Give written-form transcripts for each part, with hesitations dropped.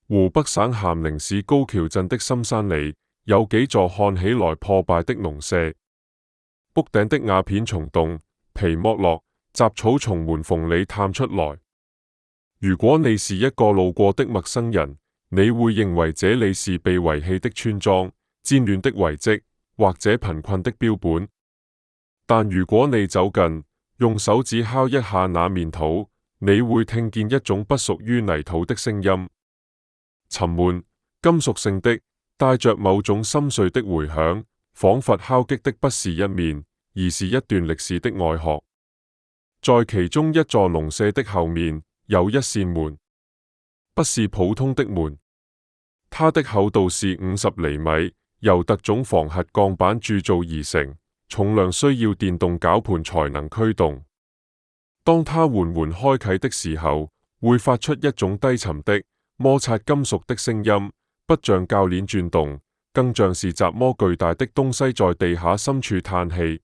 湖北省咸寧市高橋鎮的深山裏，有幾座看起來破敗的農舍，屋頂的瓦片蟲洞，皮剝落，雜草從門縫裏探出來。如果你是一個路過的陌生人，你會認為這裏是被遺棄的村莊、戰亂的遺跡，或者貧困的標本。但如果你走近，用手指敲一下那面土，你會聽見一種不屬於泥土的聲音，沉悶、金屬性的，帶着某種深邃的回響，仿佛敲擊的不是一面，而是一段歷史的外殼。在其中一座農舍的後面，有一扇門，不是普通的門，它的厚度是50厘米，由特種防核鋼板鑄造而成，重量需要電動絞盤才能驅動。當它緩緩開啟的時候，會發出一種低沉的摩擦金屬的聲音，不像鉸鏈轉動，更像是雜麼巨大的東西在地下深處嘆氣。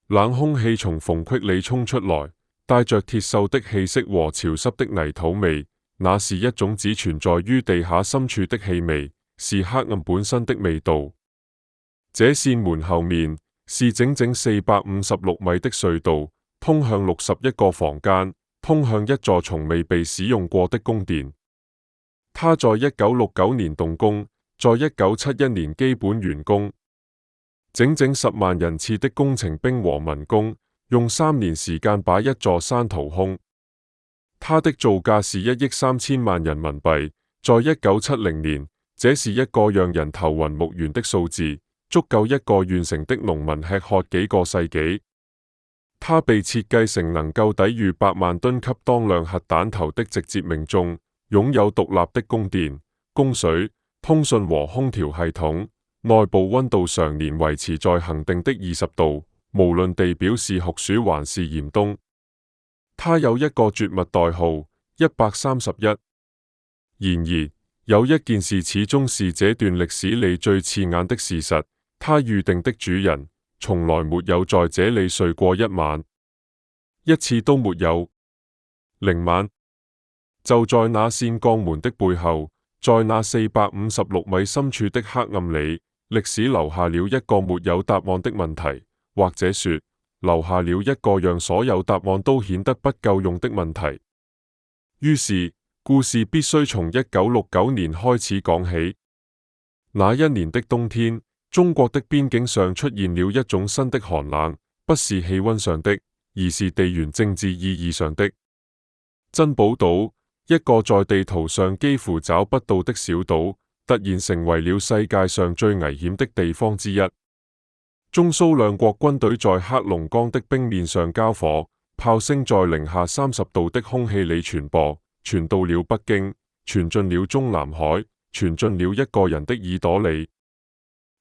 冷空氣從縫隙裏衝出來，帶着鐵鏽的氣息和潮濕的泥土味，那是一種只存在於地下深處的氣味，是黑暗本身的味道。這扇門後面是整整456米的隧道，通向61個房間，通向一座從未被使用過的宮殿。它在1969年動工，在1971年基本完工。整整10萬人次的工程兵和民工，用3年時間把一座山掏空。它的造價是1億3千萬人民幣，在1970年，這是一個讓人頭暈目眩的數字，足夠一個完成的農民吃喝幾個世紀。它被設計成能夠抵禦100萬噸級當量核彈頭的直接命中，擁有獨立的供電、供水、通訊和空調系統。內部溫度常年維持在恒定的20度，無論地表是酷暑還是嚴冬。它有一個絕密代號131。然而，有一件事始終是這段歷史裏最刺眼的事實：它預定的主人從來沒有在這裏睡過一晚，一次都沒有。0晚，就在那扇鋼門的背後，在那456米深處的黑暗裏，歷史留下了一個沒有答案的問題，或者說，留下了一個讓所有答案都顯得不夠用的問題。於是，故事必須從1969年開始講起。那一年的冬天，中國的邊境上出現了一種新的寒冷，不是氣溫上的，而是地緣政治意義上的。珍寶島，一個在地圖上幾乎找不到的小島，突然成為了世界上最危險的地方之一。中蘇兩國軍隊在黑龍江的冰面上交火，炮聲在零下30度的空氣裏傳播，傳到了北京，傳進了中南海，傳進了一個人的耳朵裏。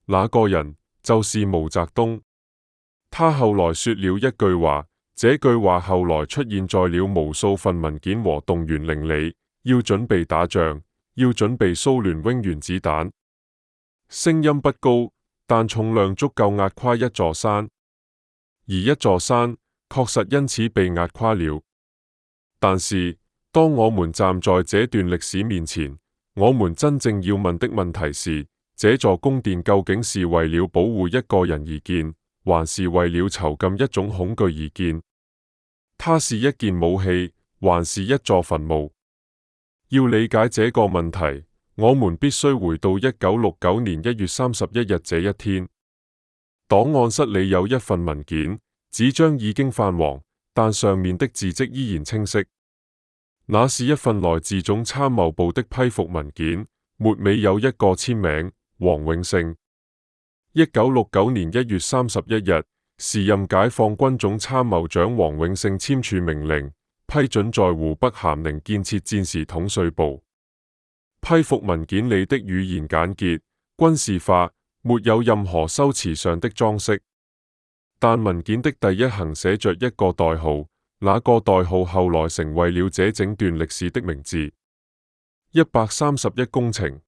那個人就是毛澤東。他後來說了一句話，這句話後來出現在了無數份文件和動員令裏，要準備打仗，要準備蘇聯扔原子彈。聲音不高，但重量足夠壓垮一座山，而一座山確實因此被壓垮了。但是，當我們站在這段歷史面前，我們真正要問的問題是：這座宮殿究竟是為了保護一個人而建，還是為了囚禁一種恐懼而建？它是一件武器，還是一座墳墓？要理解這個問題，我們必須回到1969年1月31日這一天。檔案室裏有一份文件，紙張已經泛黃，但上面的字跡依然清晰。那是一份來自總參謀部的批復文件，末尾有一個簽名：黃永勝。1969年1月31日，時任解放軍總參謀長黃永勝簽署命令，批准在湖北咸寧建設戰時統帥部。批復文件裏的語言簡潔、軍事化，沒有任何修辭上的裝飾。但文件的第一行寫着一個代號，那個代號後來成為了這整段歷史的名字：131工程。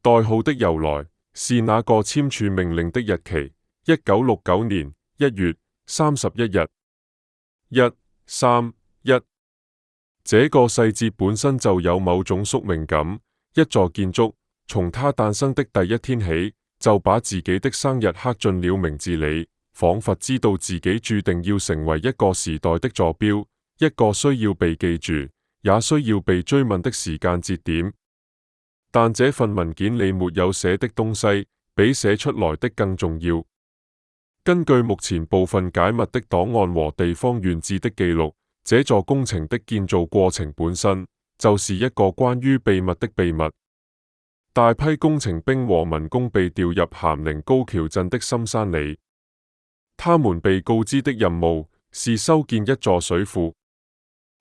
代號的由來是那個簽署命令的日期：1969年1月31日。131，這個細節本身就有某種宿命感，一座建築從它誕生的第一天起，就把自己的生日刻進了名字裏，仿佛知道自己注定要成為一個時代的坐標，一個需要被記住，也需要被追問的時間節點。但這份文件裏沒有寫的東西，比寫出來的更重要。根據目前部分解密的檔案和地方縣志的記錄，這座工程的建造過程本身就是一個關於秘密的秘密。大批工程兵和民工被調入咸寧高橋鎮的深山裏，他們被告知的任務是修建一座水庫。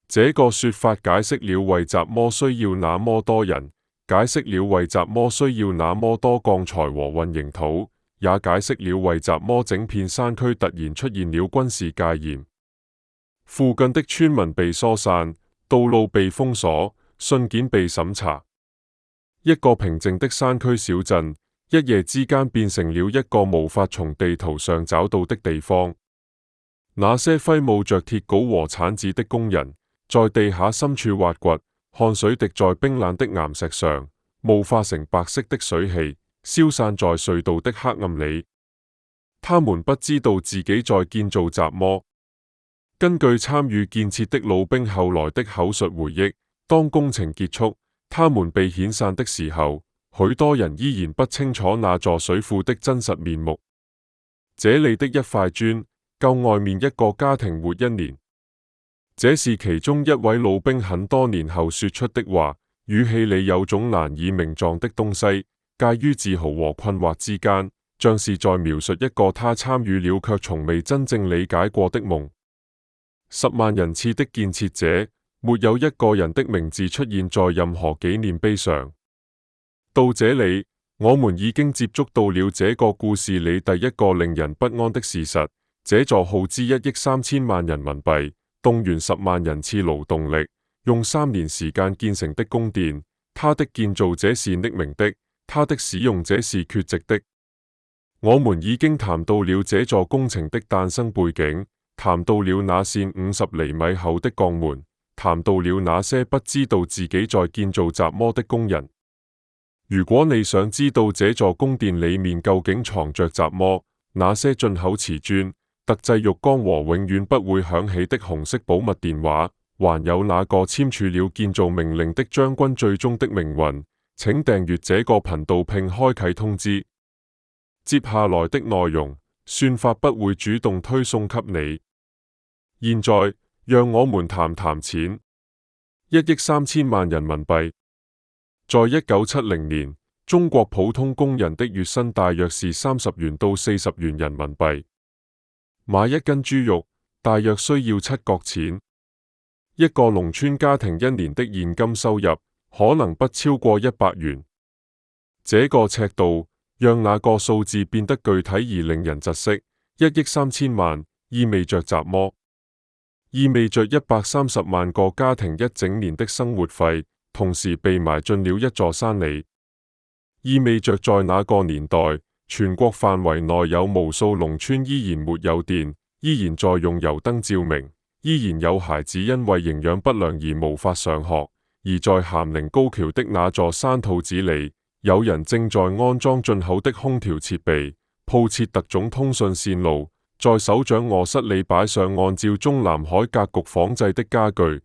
這個說法解釋了為什麼需要那麼多人，解釋了為什麼需要那麼多鋼材和混凝土，也解釋了為什麼整片山區突然出現了軍事戒嚴。附近的村民被疏散，道路被封鎖，信件被審查。一個平靜的山區小鎮，一夜之間變成了一個無法從地圖上找到的地方。那些揮舞着鐵鎬和鏟子的工人，在地下深處挖掘，汗水滴在冰冷的岩石上，霧化成白色的水汽，消散在隧道的黑暗裏。他們不知道自己在建造什麼。根據參與建設的老兵後來的口述回憶，當工程結束，他們被遣散的時候，許多人依然不清楚那座水庫的真實面目。這裏的一塊磚，夠外面一個家庭活一年。這是其中一位老兵很多年後說出的話，語氣裏有種難以名狀的東西，介於自豪和困惑之間，像是在描述一個他參與了卻從未真正理解過的夢。10萬人次的建設者，沒有一個人的名字出現在任何紀念碑上。到這裏，我們已經接觸到了這個故事裏第一個令人不安的事實：這座耗資1億3千萬人民幣，動員10萬人次勞動力，用3年時間建成的宮殿，它的建造者是匿名的，它的使用者是缺席的。我們已經談到了這座工程的誕生背景，談到了那扇50厘米厚的鋼門，談到了那些不知道自己在建造什麼的工人。如果你想知道這座宮殿裏面究竟藏着什麼，那些進口瓷磚、特製浴缸和永遠不會響起的紅色保密電話，還有那個簽署了建造命令的將軍最終的命運，請訂閱這個頻道並開啟通知。接下來的內容，算法不會主動推送給你。現在，讓我們談談錢。1億3千萬人民幣。在1970年，中國普通工人的月薪大約是30元到40元人民幣。買一斤豬肉大約需要7角錢。一個農村家庭一年的現金收入可能不超過100元。這個尺度讓那個數字變得具體而令人窒息。1億3千萬意味着什麼？意味着130萬個家庭一整年的生活費同時被埋進了一座山裏。意味着在那個年代，全國範圍內有無數農村依然沒有電，依然在用油燈照明，依然有孩子因為營養不良而無法上學。而在咸寧高橋的那座山肚子裏，有人正在安裝進口的空調設備，鋪設特種通訊線路，在首長臥室裏擺上按照中南海格局仿製的家具。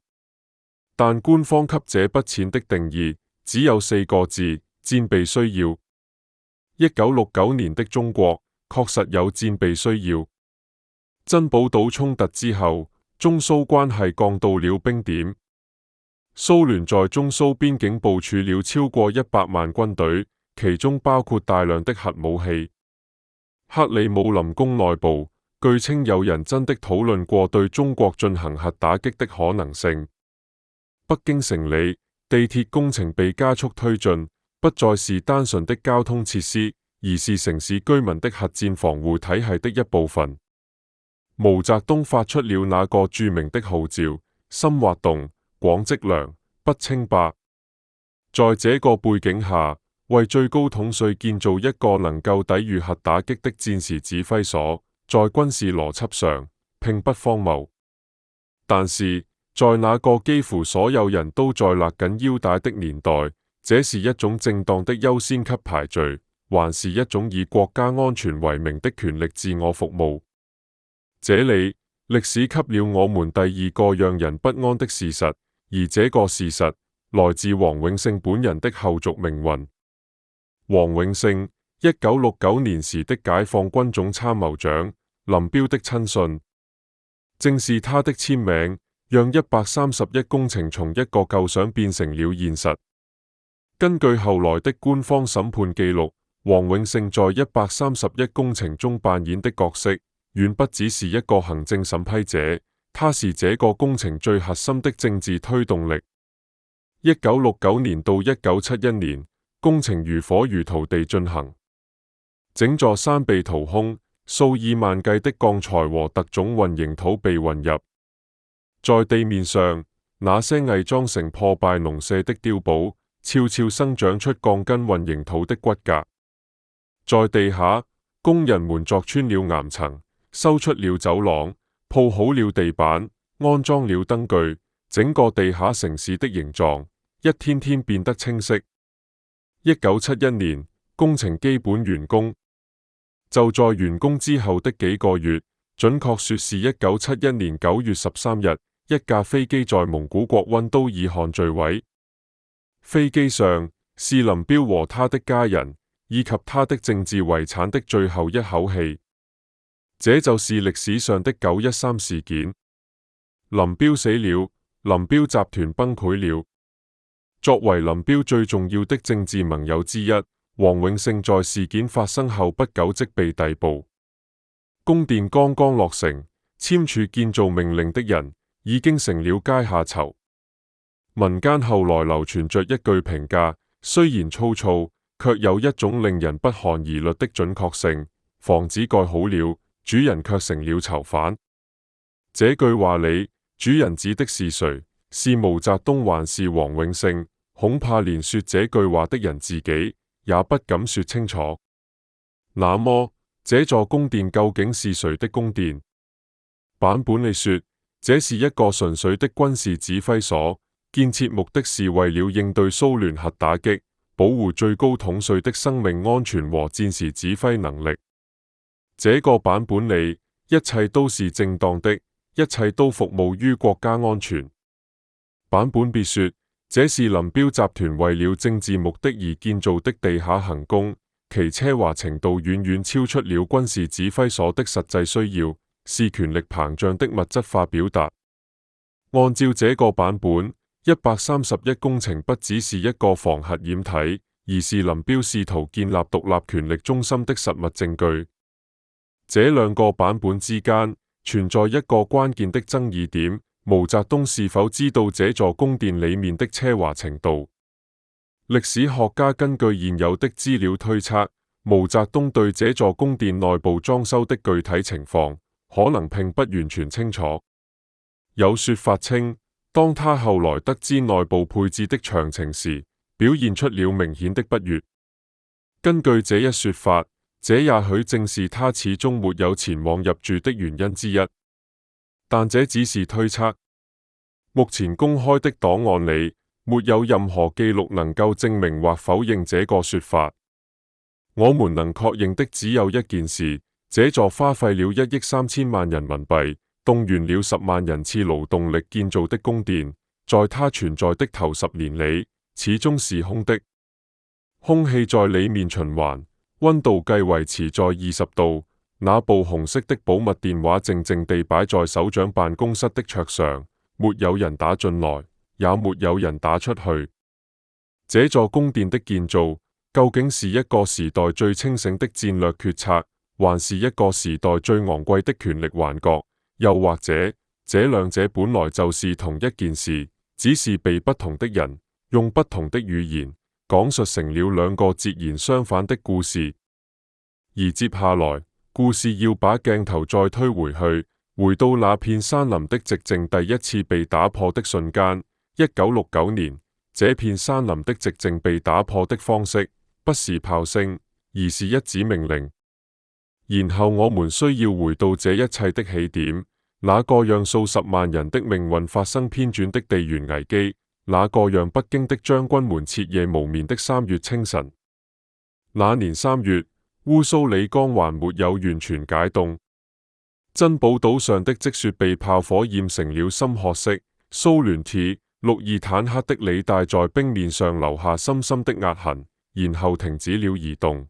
但官方給這筆錢的定義只有4個字：戰備需要。1969年的中國確實有戰備需要。珍寶島衝突之後，中蘇關係降到了冰點。蘇聯在中蘇邊境部署了超過100萬軍隊，其中包括大量的核武器。克里姆林宮內部據稱有人真的討論過對中國進行核打擊的可能性。北京城裏地鐵工程被加速推進，不再是單純的交通設施，而是城市居民的核戰防護體系的一部分。毛澤東發出了那個著名的號召：深挖洞，廣積糧，不稱霸。在這個背景下，為最高統帥建造一個能夠抵禦核打擊的戰時指揮所，在軍事邏輯上並不荒謬。但是在那個幾乎所有人都在勒緊腰帶的年代，這是一種正當的優先級排序，還是一種以國家安全為名的權力自我服務？這裏，歷史給了我們第二個讓人不安的事實，而這個事實來自黃永勝本人的後續命運。黃永勝，1969年時的解放軍總參謀長，林彪的親信，正是他的簽名，讓131工程從一個構想變成了現實。根據後來的官方審判記錄，黃永勝在131工程中扮演的角色，遠不只是一個行政審批者，他是這個工程最核心的政治推動力。1969年到1971年，工程如火如荼地進行，整座山被掏空，數以萬計的鋼材和特種混凝土被運入。在地面上，那些偽裝成破敗農舍的碉堡，悄悄生長出鋼筋混凝土的骨架。在地下，工人們鑿穿了岩層，修出了走廊，鋪好了地板，安裝了燈具，整個地下城市的形狀一天天變得清晰。1971年，工程基本完工。就在完工之後的幾個月，準確說是1971年9月13日，一架飛機在蒙古國溫都爾汗墜毀。飛機上是林彪和他的家人，以及他的政治遺產的最後一口氣。這就是歷史上的913事件。林彪死了，林彪集團崩潰了。作為林彪最重要的政治盟友之一，黃永勝在事件發生後不久即被逮捕。宮殿剛剛落成，簽署建造命令的人已經成了階下囚。民間後來流傳着一句評價，雖然粗糙，卻有一種令人不寒而栗的準確性：房子蓋好了，主人卻成了囚犯。這句話裏，主人指的是誰？是毛澤東還是黃永勝？恐怕連說這句話的人自己也不敢說清楚。那麼，這座宮殿究竟是誰的宮殿？坂本里說，這是一個純粹的軍事指揮所，建設目的是為了應對蘇聯核打擊，保護最高統帥的生命安全和戰時指揮能力。這個坂本里，一切都是正當的，一切都服務於國家安全。坂本別說，這是林彪集團為了政治目的而建造的地下行宮，其奢華程度遠遠超出了軍事指揮所的實際需要，是權力膨脹的物質化表達。按照這個版本，131工程不只是一個防核掩體，而是林彪試圖建立獨立權力中心的實物證據。這兩個版本之間存在一個關鍵的爭議點。毛澤東是否知道這座宮殿裏面的奢華程度？歷史學家根據現有的資料推測，毛澤東對這座宮殿內部裝修的具體情況可能並不完全清楚。有說法稱，當他後來得知內部配置的詳情時，表現出了明顯的不悅。根據這一說法，這也許正是他始終沒有前往入住的原因之一。但這只是推測。目前公開的檔案裏，沒有任何記錄能夠證明或否認這個說法。我們能確認的只有一件事：這座花費了1億3千萬人民幣，動員了10萬人次勞動力建造的宮殿，在它存在的頭10年裏，始終是空的。空氣在裏面循環，溫度計維持在20度。那部紅色的保密電話靜靜地擺在首長辦公室的桌上，沒有人打進來，也沒有人打出去。這座宮殿的建造究竟是一個時代最清醒的戰略決策，還是一個時代最昂貴的權力幻覺？又或者，這兩者本來就是同一件事，只是被不同的人用不同的語言講述成了兩個截然相反的故事？而接下來，故事要把鏡頭再推回去，回到那片山林的寂靜第一次被打破的瞬間。1969年，這片山林的寂靜被打破的方式，不是炮聲，而是一紙命令。然後我們需要回到這一切的起點，那個讓數十萬人的命運發生偏轉的地緣危機。那個讓北京的將軍們徹夜無眠的3月清晨。那年3月，烏蘇里江還沒有完全解凍，珍寶島上的積雪被炮火染成了深褐色。蘇聯 T-62坦克的履帶在冰面上留下深深的壓痕，然後停止了移動。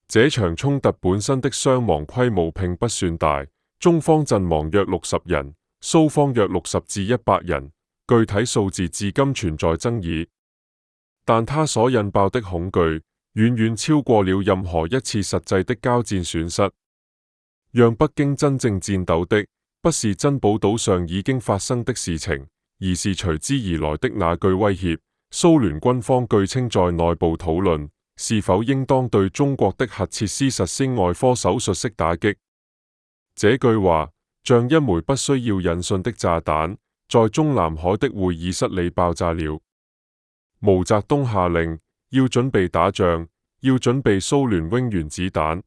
這場衝突本身的傷亡規模並不算大，中方陣亡約60人，蘇方約60至100人，具體數字至今存在爭議。但它所引爆的恐懼遠遠超過了任何一次實際的交戰損失。讓北京真正戰鬥的，不是珍寶島上已經發生的事情，而是隨之而來的那句威脅。蘇聯軍方據稱在內部討論是否應當對中國的核設施實施外科手術式打擊。這句話像一枚不需要引信的炸彈，在中南海的會議室裏爆炸了。毛澤東下令要準備打仗，要準備蘇聯韋原子彈。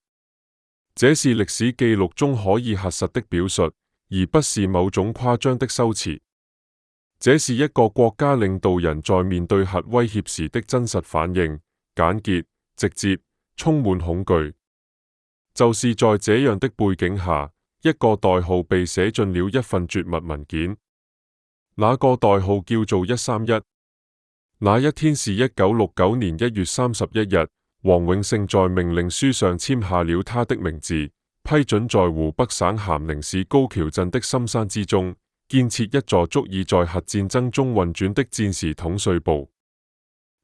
這是歷史記錄中可以核實的表述，而不是某種誇張的修辭。這是一個國家領導人在面對核威脅時的真實反應，簡潔、直接，充滿恐懼。就是在這樣的背景下，一個代號被寫進了一份絕密文件。那個代號叫做131。那一天是1969年1月31日，黃永勝在命令書上簽下了他的名字，批准在湖北省咸寧市高橋鎮的深山之中建設一座足以在核戰爭中運轉的戰時統帥部。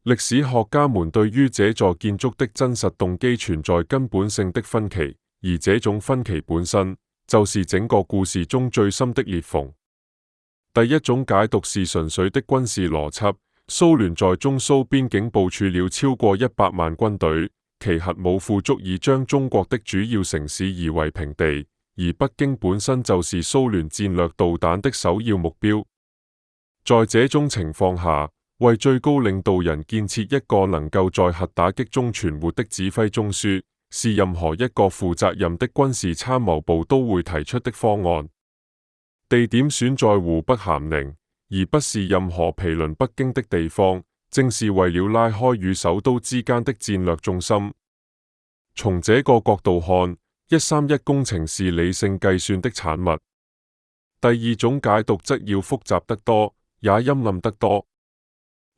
歷史學家們對於這座建築的真實動機存在根本性的分歧，而這種分歧本身就是整個故事中最深的裂縫。第一種解讀是純粹的軍事邏輯，蘇聯在中蘇邊境部署了超過100萬軍隊，其核武庫足以將中國的主要城市夷為平地。而北京本身就是蘇聯戰略導彈的首要目標。在這種情況下，為最高領導人建設一個能夠在核打擊中存活的指揮中樞，是任何一個負責任的軍事參謀部都會提出的方案。地點選在湖北咸寧，而不是任何毗鄰北京的地方，正是為了拉開與首都之間的戰略重心。從這個角度看，131工程是理性計算的產物。第二種解讀則要複雜得多，也陰暗得多。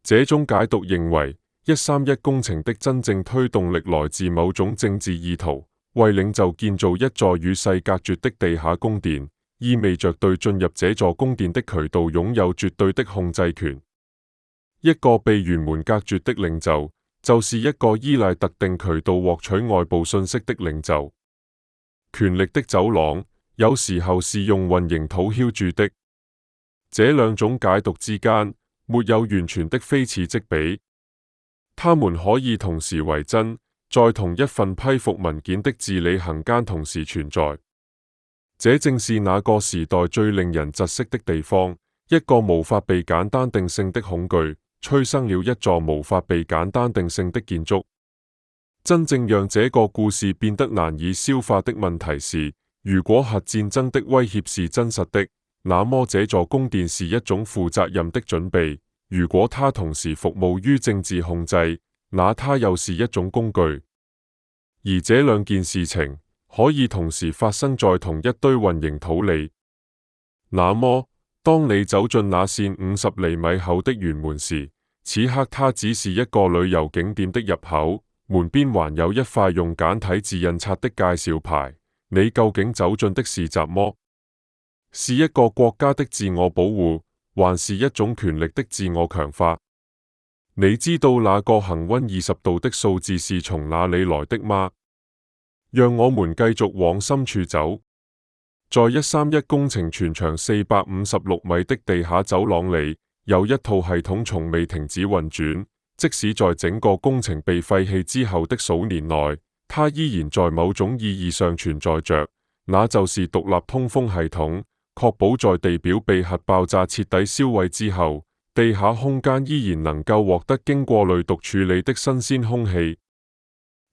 這種解讀認為，131工程的真正推動力來自某種政治意圖，為領袖建造一座與世隔絕的地下宮殿，意味着對進入這座宮殿的渠道擁有絕對的控制權。一個被轅門隔絕的領袖，就是一個依賴特定渠道獲取外部信息的領袖。權力的走廊有時候是用混凝土澆築的。這兩種解讀之間沒有完全的非此即彼，他們可以同時為真，在同一份批復文件的字裏行間同時存在。這正是那個時代最令人窒息的地方，一個無法被簡單定性的恐懼，催生了一座無法被簡單定性的建築。真正讓這個故事變得難以消化的問題是，如果核戰爭的威脅是真實的，那麼這座宮殿是一種負責任的準備；如果它同時服務於政治控制，那它又是一種工具。而這兩件事情可以同時發生在同一堆混凝土裏。那麼，當你走進那扇50厘米厚的圓門時，此刻它只是一個旅遊景點的入口。門邊還有一塊用簡體字印刷的介紹牌，你究竟走進的是什麼？是一個國家的自我保護，還是一種權力的自我強化？你知道那個恆溫20度的數字是從哪裏來的嗎？讓我們繼續往深處走，在131工程全長456米的地下走廊裏，有一套系統從未停止運轉。即使在整個工程被廢棄之後的數年內，它依然在某種意義上存在着，那就是獨立通風系統，確保在地表被核爆炸徹底燒毀之後，地下空間依然能夠獲得經過濾毒處理的新鮮空氣。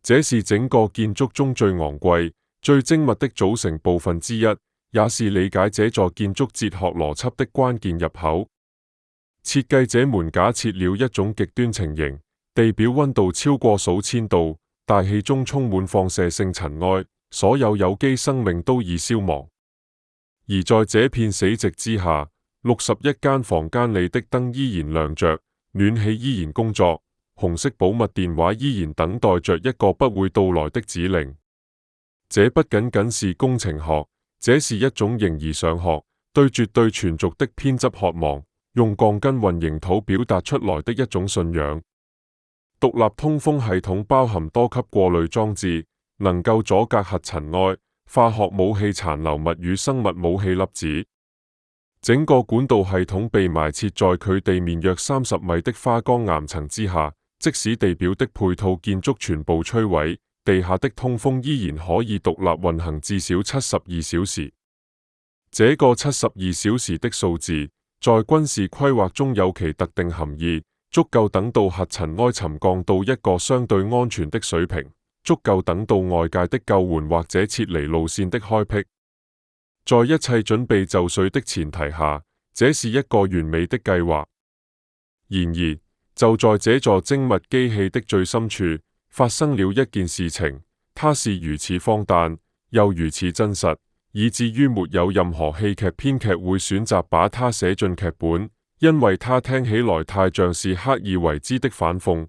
這是整個建築中最昂貴、最精密的組成部分之一，也是理解這座建築哲學邏輯的關鍵入口。設計者們假設了一種極端情形，地表溫度超過數千度，大氣中充滿放射性塵埃，所有有機生命都已消亡。而在這片死寂之下，61間房間裏的燈依然亮着，暖氣依然工作，紅色保密電話依然等待着一個不會到來的指令。這不僅僅是工程學，這是一種形而上學，對絕對存續的偏執渴望，用鋼筋混凝土表達出來的一種信仰。獨立通風系統包含多級過濾裝置，能夠阻隔核塵埃、化學武器殘留物與生物武器粒子。整個管道系統被埋設在距地面約30米的花崗岩層之下，即使地表的配套建築全部摧毀，地下的通風依然可以獨立運行至少72小時。這個72小時的數字，在軍事規劃中有其特定含義，足夠等到核塵埃沉降到一個相對安全的水平，足夠等到外界的救援或者撤離路線的開闢。在一切準備就緒的前提下，這是一個完美的計劃。然而，就在這座精密機器的最深處，發生了一件事情，它是如此荒誕，又如此真實，以至於沒有任何戲劇編劇會選擇把它寫進劇本，因為它聽起來太像是刻意為之的反諷。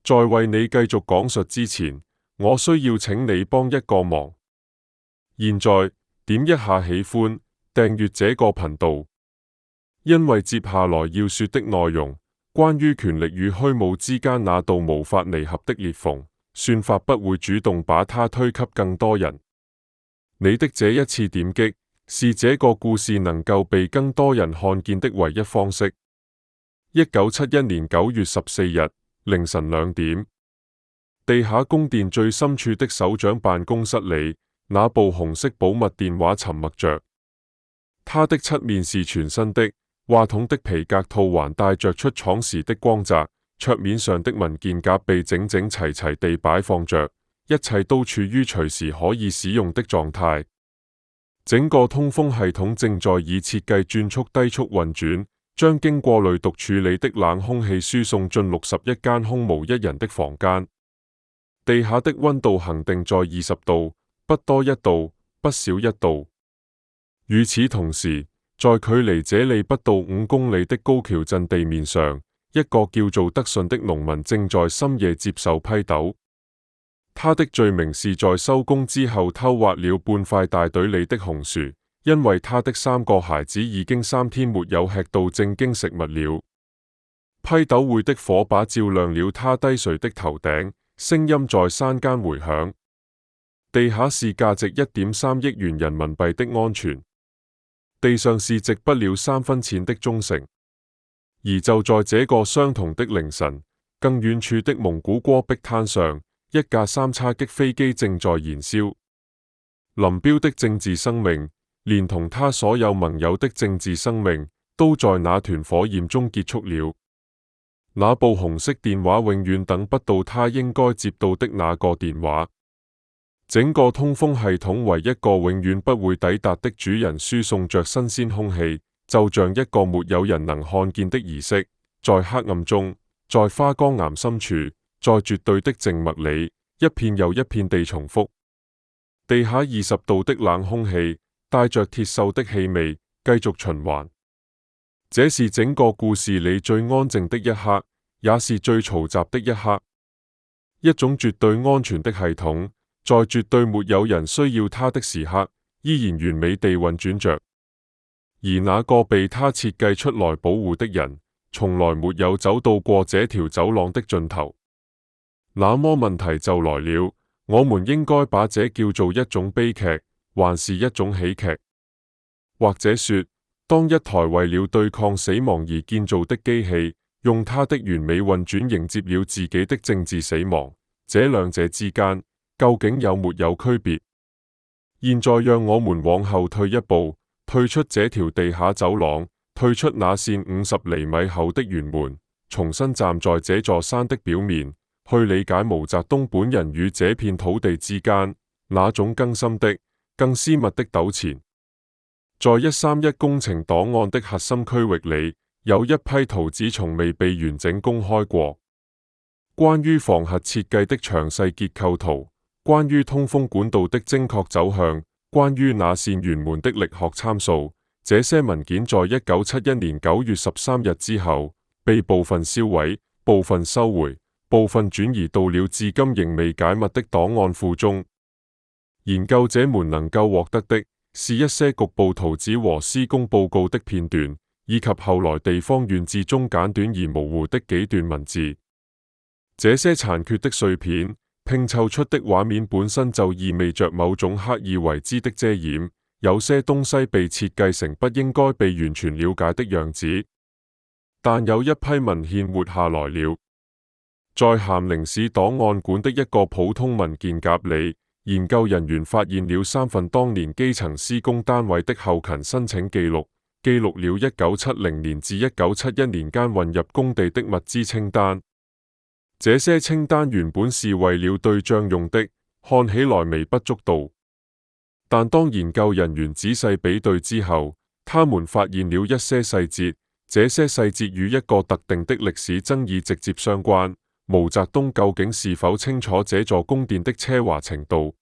在為你繼續講述之前，我需要請你幫一個忙。現在點一下喜歡，訂閱這個頻道，因為接下來要說的內容，關於權力與虛無之間那道無法彌合的裂縫，算法不會主動把它推給更多人。你的這一次點擊，是這個故事能夠被更多人看見的唯一方式。1971年9月14日凌晨2點，地下宮殿最深處的首長辦公室裏，那部紅色保密電話沉默着。它的側面是全新的，話筒的皮革套還帶着出廠時的光澤，桌面上的文件夾被整整齊齊地擺放着，一切都處於隨時可以使用的狀態。整個通風系統正在以設計轉速低速運轉，將經過濾毒處理的冷空氣輸送進61間空無一人的房間。地下的溫度恆定在20度。不多1度，不少1度。與此同時，在距離這裏不到5公里的高橋鎮地面上，一個叫做德信的農民正在深夜接受批斗。他的罪名是在收工之後偷挖了半塊大隊里的紅薯，因為他的3個孩子已經3天沒有吃到正經食物了。批斗會的火把照亮了他低垂的頭頂，聲音在山間回響。地下是價值1.3億元人民幣的安全，地上是值不了3分錢的忠誠。而就在這個相同的凌晨，更遠處的蒙古戈壁灘上，一架3叉戟飛機正在燃燒。林彪的政治生命，連同他所有盟友的政治生命，都在那團火焰中結束了。那部紅色電話永遠等不到他應該接到的那個電話。整個通風系統為一個永遠不會抵達的主人輸送着新鮮空氣，就像一個沒有人能看見的儀式，在黑暗中，在花崗岩深處，在絕對的靜默裏，一片又一片地重複。地下20度的冷空氣帶着鐵鏽的氣味繼續循環。這是整個故事裏最安靜的一刻，也是最嘈雜的一刻。一種絕對安全的系統，在絕對沒有人需要它的時刻，依然完美地運轉着。而那個被他設計出來保護的人，從來沒有走到過這條走廊的盡頭。那麼問題就來了，我們應該把這叫做一種悲劇，還是一種喜劇？或者說，當一台為了對抗死亡而建造的機器，用它的完美運轉迎接了自己的政治死亡，這兩者之間究竟有沒有區別？現在讓我們往後退一步，退出這條地下走廊，退出那扇50厘米厚的圓門，重新站在這座山的表面，去理解毛澤東本人與這片土地之間那種更深的、更私密的糾纏。在131工程檔案的核心區域裏，有一批圖紙從未被完整公開過。關於防核設計的詳細結構圖，關於通風管道的精確走向，關於那扇圓門的力學參數，這些文件在1971年9月13日之後，被部分銷毀，部分收回，部分轉移到了至今仍未解密的檔案庫中。研究者們能夠獲得的是一些局部圖紙和施工報告的片段，以及後來地方縣志中簡短而模糊的幾段文字。這些殘缺的碎片拼湊出的畫面本身就意味着某種刻意為之的遮掩，有些東西被設計成不應該被完全了解的樣子。但有一批文獻活下來了。在咸寧市檔案館的一個普通文件夾裡，研究人員發現了3份當年基層施工單位的後勤申請記錄，記錄了1970年至1971年間運入工地的物資清單。這些清單原本是為了對賬用的，看起來微不足道。但當研究人員仔細比對之後，他們發現了一些細節，這些細節與一個特定的歷史爭議直接相關。毛澤東究竟是否清楚這座宮殿的奢華程度？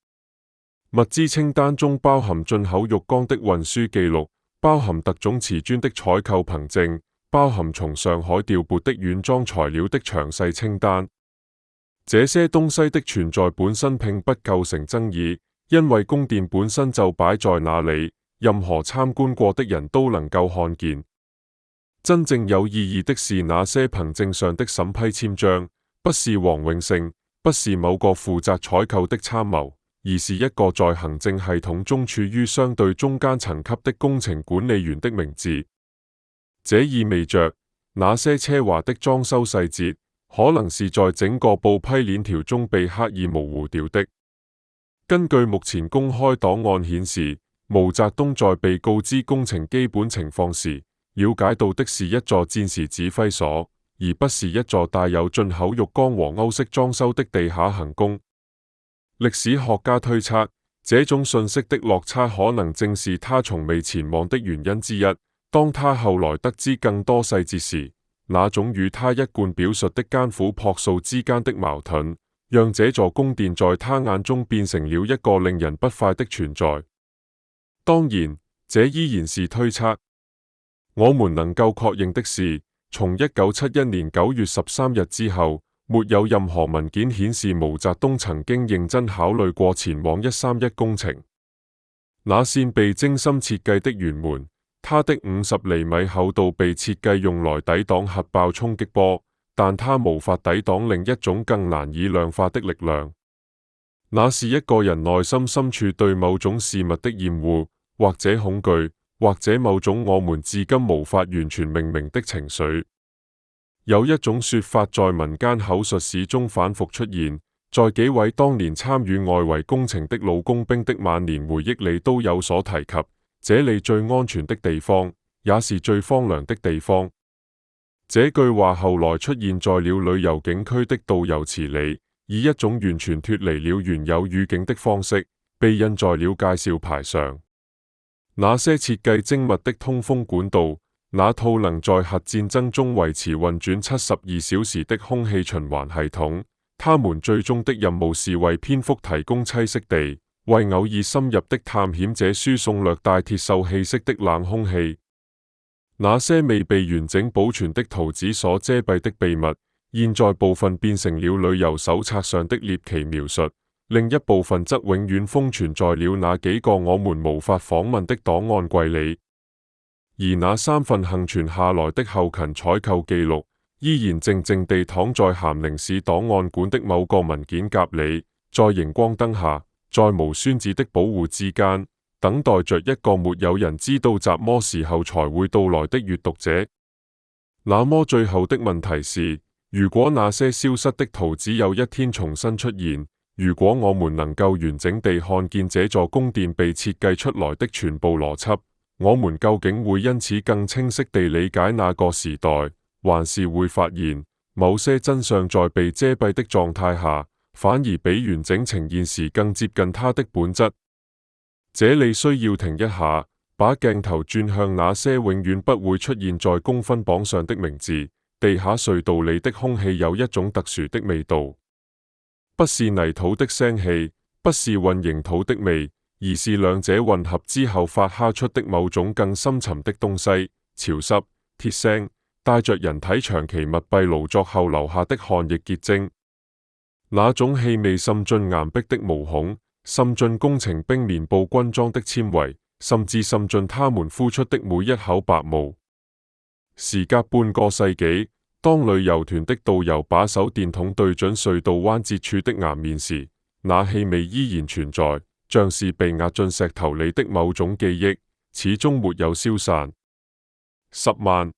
物資清單中包含進口浴缸的運輸記錄，包含特種瓷磚的採購憑證，包含從上海調撥的軟裝材料的詳細清單。這些東西的存在本身並不構成爭議，因為宮殿本身就擺在那裡，任何參觀過的人都能夠看見。真正有意義的是那些憑證上的審批簽章，不是黃永勝，不是某個負責採購的參謀，而是一個在行政系統中處於相對中間層級的工程管理員的名字。這意味着那些奢華的裝修細節可能是在整個報批鏈條中被刻意模糊掉的。根據目前公開檔案顯示，毛澤東在被告知工程基本情況時，了解到的是一座戰時指揮所，而不是一座帶有進口浴缸和歐式裝修的地下行宮。歷史學家推測，這種信息的落差可能正是他從未前往的原因之一。當他後來得知更多細節時，那種與他一貫表述的艱苦樸素之間的矛盾，讓這座宮殿在他眼中變成了一個令人不快的存在。當然，這依然是推測。我們能夠確認的是，從1971年9月13日之後，沒有任何文件顯示毛澤東曾經認真考慮過前往131工程。那扇被精心設計的圓門，它的50厘米厚度被設計用來抵擋核爆衝擊波，但它無法抵擋另一種更難以量化的力量。那是一個人內心深處對某種事物的厭惡，或者恐懼，或者某種我們至今無法完全命名的情緒。有一種說法在民間口述史中反覆出現，在幾位當年參與外圍工程的老工兵的晚年回憶裡都有所提及。這裡最安全的地方，也是最荒涼的地方。這句話後來出現在了旅遊景區的導遊詞裡，以一種完全脫離了原有語境的方式，被印在了介紹牌上。那些設計精密的通風管道，那套能在核戰爭中維持運轉72小時的空氣循環系統，他們最終的任務是為蝙蝠提供棲息地，為偶爾深入的探險者輸送略帶鐵鏽氣息的冷空氣。那些未被完整保存的圖紙所遮蔽的秘密，現在部分變成了旅遊手冊上的獵奇描述，另一部分則永遠封存在了那幾個我們無法訪問的檔案櫃裡。而那3份幸存下來的後勤採購記錄，依然靜靜地躺在咸寧市檔案館的某個文件夾裡，在熒光燈下，在無宣紙的保護之間，等待着一個沒有人知道什麼時候才會到來的閱讀者。那麼最後的問題是，如果那些消失的圖紙有一天重新出現，如果我們能夠完整地看見這座宮殿被設計出來的全部邏輯，我們究竟會因此更清晰地理解那個時代，還是會發現某些真相在被遮蔽的狀態下，反而比完整呈現時更接近它的本質？這裡需要停一下，把鏡頭轉向那些永遠不會出現在公分榜上的名字。地下隧道裏的空氣有一種特殊的味道，不是泥土的腥氣，不是混凝土的味，而是兩者混合之後發酵出的某種更深沉的東西。潮濕、鐵腥，帶着人體長期密閉勞作後留下的汗液結晶。那種氣味滲進岩壁的毛孔，滲進工程兵棉布軍裝的纖維，甚至滲進他們呼出的每一口白霧。時隔半個世紀，當旅遊團的導遊把手電筒對準隧道彎折處的岩面時，那氣味依然存在，像是被壓進石頭裏的某種記憶，始終沒有消散。10萬，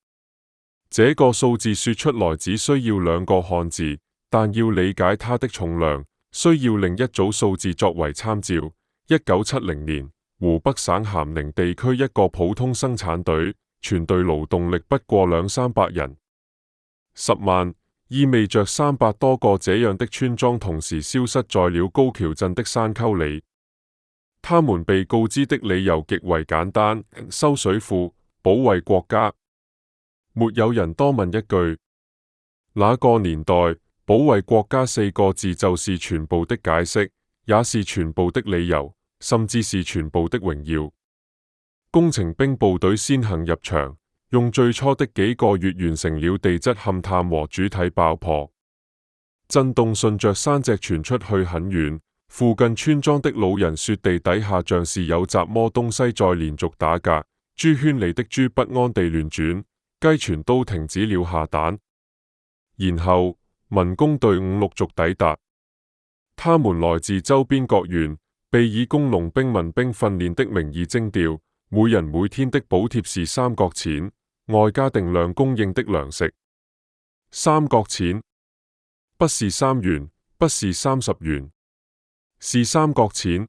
這個數字說出來只需要2個漢字，但要理解它的重量，需要另一組數字作為參照。1970年，湖北省咸寧地區一個普通生產隊，全隊勞動力不過200-300人。10萬意味着300多個這樣的村莊同時消失在了高橋鎮的山溝裡。他們被告知的理由極為簡單：修水庫，保衛國家。沒有人多問一句。那個年代，保衛國家4個字就是全部的解釋，也是全部的理由，甚至是全部的榮耀。工程兵部隊先行入場，用最初的幾個月完成了地質勘探和主體爆破。震動順着山脊傳出去很遠，附近村莊的老人說地底下像是有雜麼東西在連續打格，豬圈裡的豬不安地亂轉，雞全都停止了下蛋。然後民工隊伍陸續抵達，他們來自周邊各縣，被以工農兵民兵訓練的名義徵調，每人每天的補貼是3角錢，外加定量供應的糧食。3角錢，不是3元，不是30元，是3角錢。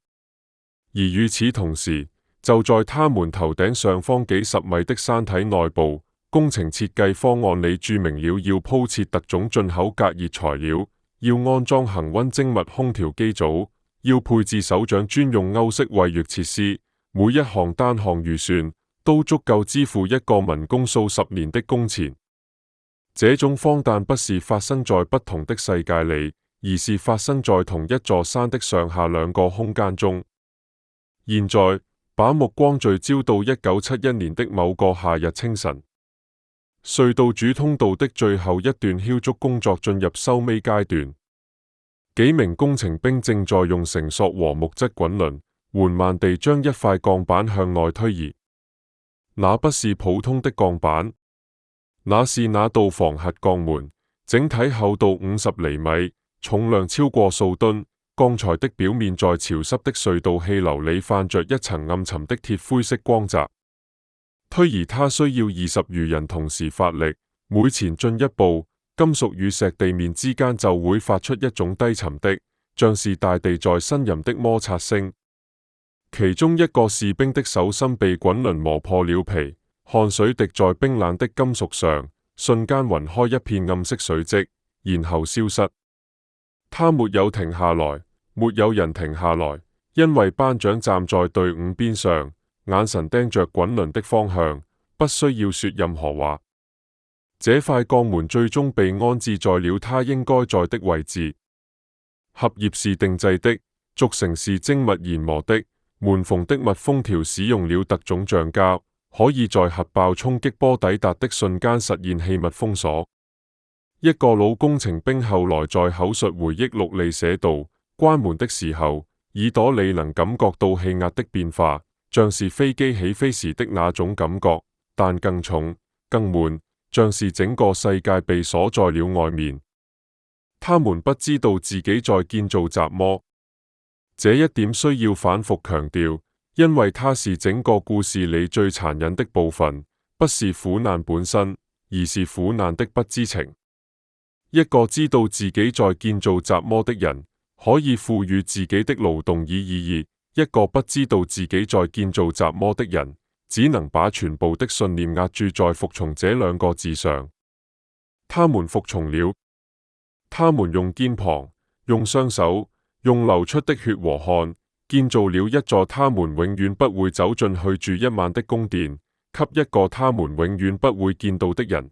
而與此同時，就在他們頭頂上方幾十米的山體內部，工程設計方案裏注明了要鋪設特種進口隔熱材料，要安裝恒溫精密空調機組，要配置首長專用歐式衛浴設施。每一項單項預算都足夠支付一個民工數10年的工錢。這種荒誕不是發生在不同的世界裏，而是發生在同一座山的上下2個空間中。現在把目光聚焦到1971年的某個夏日清晨，隧道主通道的最後一段澆築工作進入收尾階段，幾名工程兵正在用繩索和木質滾輪緩慢地將一塊鋼板向外推移。那不是普通的鋼板，那是那道防核鋼門，整體厚度50厘米，重量超過數噸。鋼材的表面在潮濕的隧道氣流裏泛着一層暗沉的鐵灰色光澤。推移它需要20餘人同時發力，每前進一步，金屬與石地面之間就會發出一種低沉的，像是大地在呻吟的摩擦聲。其中一個士兵的手心被滾輪磨破了皮，汗水滴在冰冷的金屬上，瞬間暈開一片暗色水跡，然後消失。他沒有停下來，沒有人停下來，因為班長站在隊伍邊上，眼神盯着滾輪的方向，不需要說任何話。這塊鋼門最終被安置在了他應該在的位置。合葉是定製的，軸承是精密研磨的，門縫的密封條使用了特種橡膠，可以在核爆衝擊波抵達的瞬間實現氣密封鎖。一個老工程兵後來在口述回憶錄裏寫道：關門的時候，耳朵裏能感覺到氣壓的變化，像是飛機起飛時的那種感覺，但更重、更悶，像是整個世界被鎖在了外面。他們不知道自己在建造雜麼，這一點需要反覆強調，因為它是整個故事裏最殘忍的部分，不是苦難本身，而是苦難的不知情。一個知道自己在建造雜麼的人，可以賦予自己的勞動以意義；一個不知道自己在建造雜麼的人，只能把全部的信念壓注在服從這2個字上。他們服從了，他們用肩膀、用雙手、用流出的血和汗，建造了一座他們永遠不會走進去住一晚的宮殿，給一個他們永遠不會見到的人。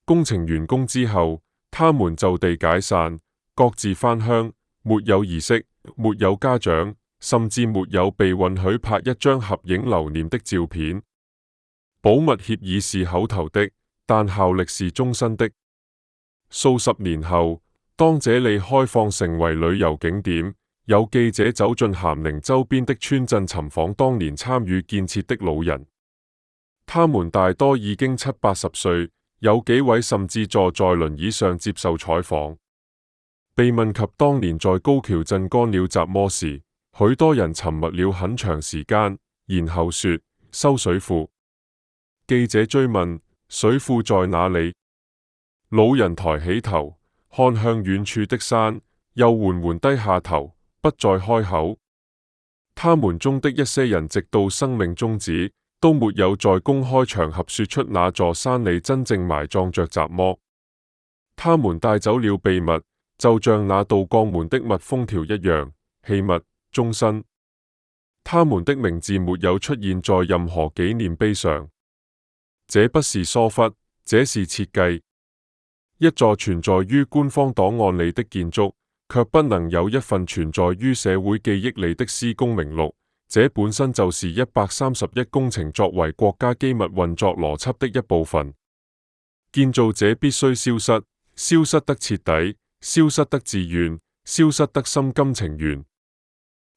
工程完工之後，他們就地解散，各自返鄉，沒有儀式，沒有家長，甚至沒有被允許拍一張合影留念的照片。保密協議是口頭的，但效力是終身的。數十年後，當這裏開放成為旅遊景點，有記者走進咸寧周邊的村鎮尋訪當年參與建設的老人，他們大多已經70-80歲，有幾位甚至坐在輪椅上接受採訪。被問及當年在高橋鎮幹了什麼時，許多人沉默了很長時間，然後說：修水庫。記者追問：水庫在哪裏？老人抬起頭，看向遠處的山，又緩緩低下頭，不再開口。他們中的一些人直到生命終止，都沒有在公開場合說出那座山裏真正埋葬着什麼。他們帶走了秘密，就像那道鋼門的密封條一樣，秘密終身。他們的名字沒有出現在任何紀念碑上。這不是疏忽，這是設計。一座存在於官方檔案裏的建築，卻不能有一份存在於社會記憶裏的施工名錄，這本身就是131工程作為國家機密運作邏輯的一部分。建造者必須消失，消失得徹底，消失得自願，消失得心甘情願。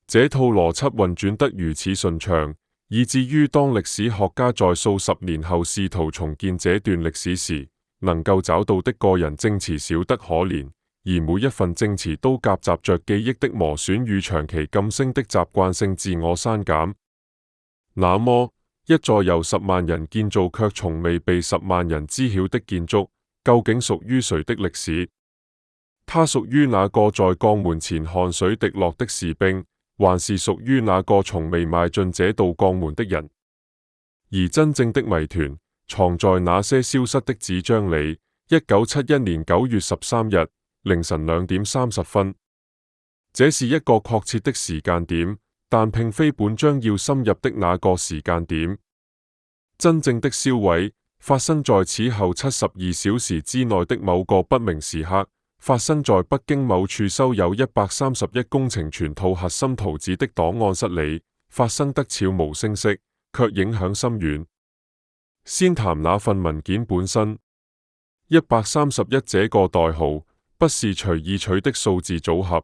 這套邏輯運轉得如此順暢，以至於當歷史學家在數十年後試圖重建這段歷史時，能夠找到的個人證詞少得可憐，而每一份證詞都夾雜着記憶的磨損與長期噤聲的習慣性自我刪減。那麼，一座由10萬人建造卻從未被10萬人知曉的建築，究竟屬於誰的歷史？它屬於那個在鋼門前汗水滴落的士兵，還是屬於那個從未邁進這道鋼門的人？而真正的謎團藏在那些消失的紙張裏。1971年9月13日凌晨2點30分，這是一個確切的時間點，但並非本章要深入的那個時間點。真正的銷毀發生在此後72小時之內的某個不明時刻，發生在北京某處收有131工程全套核心圖紙的檔案室裏，發生得悄無聲息，卻影響深遠。先談那份文件本身。131這個代號不是隨意取的數字組合。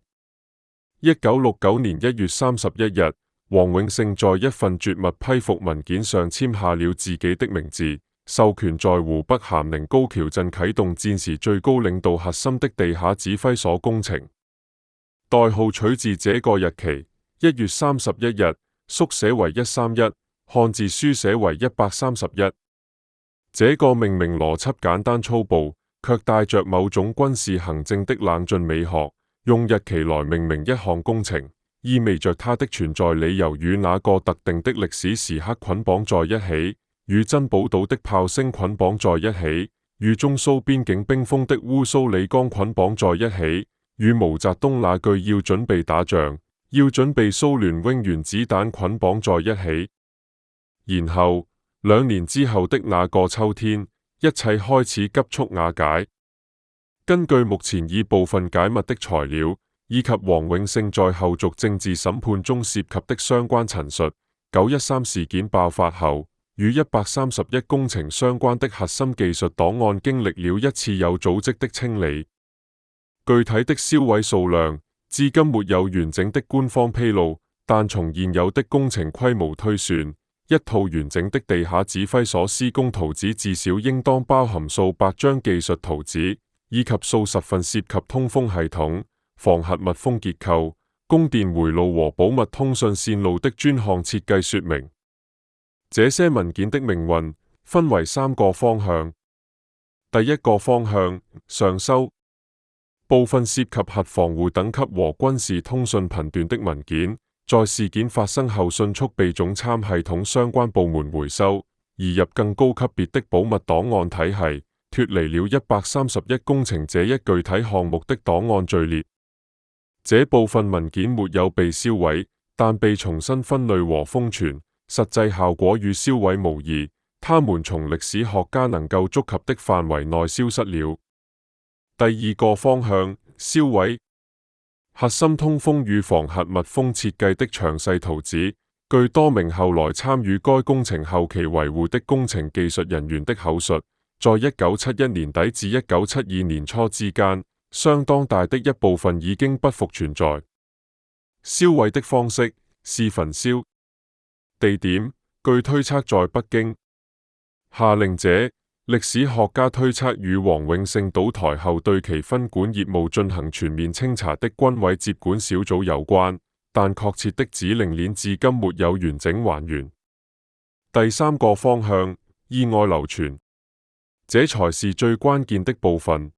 1969年1月31日，黃永勝在一份絕密批復文件上簽下了自己的名字，授權在湖北咸寧高橋鎮啟動戰時最高領導核心的地下指揮所工程。代號取自這個日期，1月31日，縮寫為131，漢字書寫為131。這個命名邏輯簡單粗暴，卻帶着某種軍事行政的冷峻美學。用日期來命名一項工程，意味着它的存在理由與那個特定的歷史時刻捆綁在一起，與珍寶島的炮聲捆綁在一起，與中蘇邊境冰封的烏蘇里江捆綁在一起，與毛澤東那句要準備打仗，要準備蘇聯扔原子彈捆綁在一起。然後2年之後的那個秋天，一切開始急速瓦解。根據目前已部分解密的材料，以及黃永勝在後續政治審判中涉及的相關陳述，913事件爆發後，與131工程相關的核心技術檔案經歷了一次有組織的清理。具體的銷毀數量，至今沒有完整的官方披露，但從現有的工程規模推算，一套完整的地下指揮所施工圖紙至少應當包含數百張技術圖紙，以及數十份涉及通風系統、防核密封結構、供電回路和保密通訊線路的專項設計說明。這些文件的命運分為3個方向。第一個方向，上修，部分涉及核防護等級和軍事通訊頻段的文件，在事件發生後迅速被總參系統相關部門回收，移入更高級別的保密檔案體系，脫離了131工程這一具體項目的檔案序列。這部分文件沒有被銷毀，但被重新分類和封存，實際效果與銷毀無異。它們從歷史學家能夠觸及的範圍內消失了。第二個方向，銷毀。核心通風與防核密封設計的詳細圖紙，據多名後來參與該工程後期維護的工程技術人員的口述，在1971年底至1972年初之間，相當大的一部分已經不復存在。銷毀的方式是焚燒。地點據推測在北京。下令者，歷史學家推測與黃永勝倒台後對其分管業務進行全面清查的軍委接管小組有關，但確切的指令鏈至今沒有完整還原。第三個方向，意外流傳，這才是最關鍵的部分。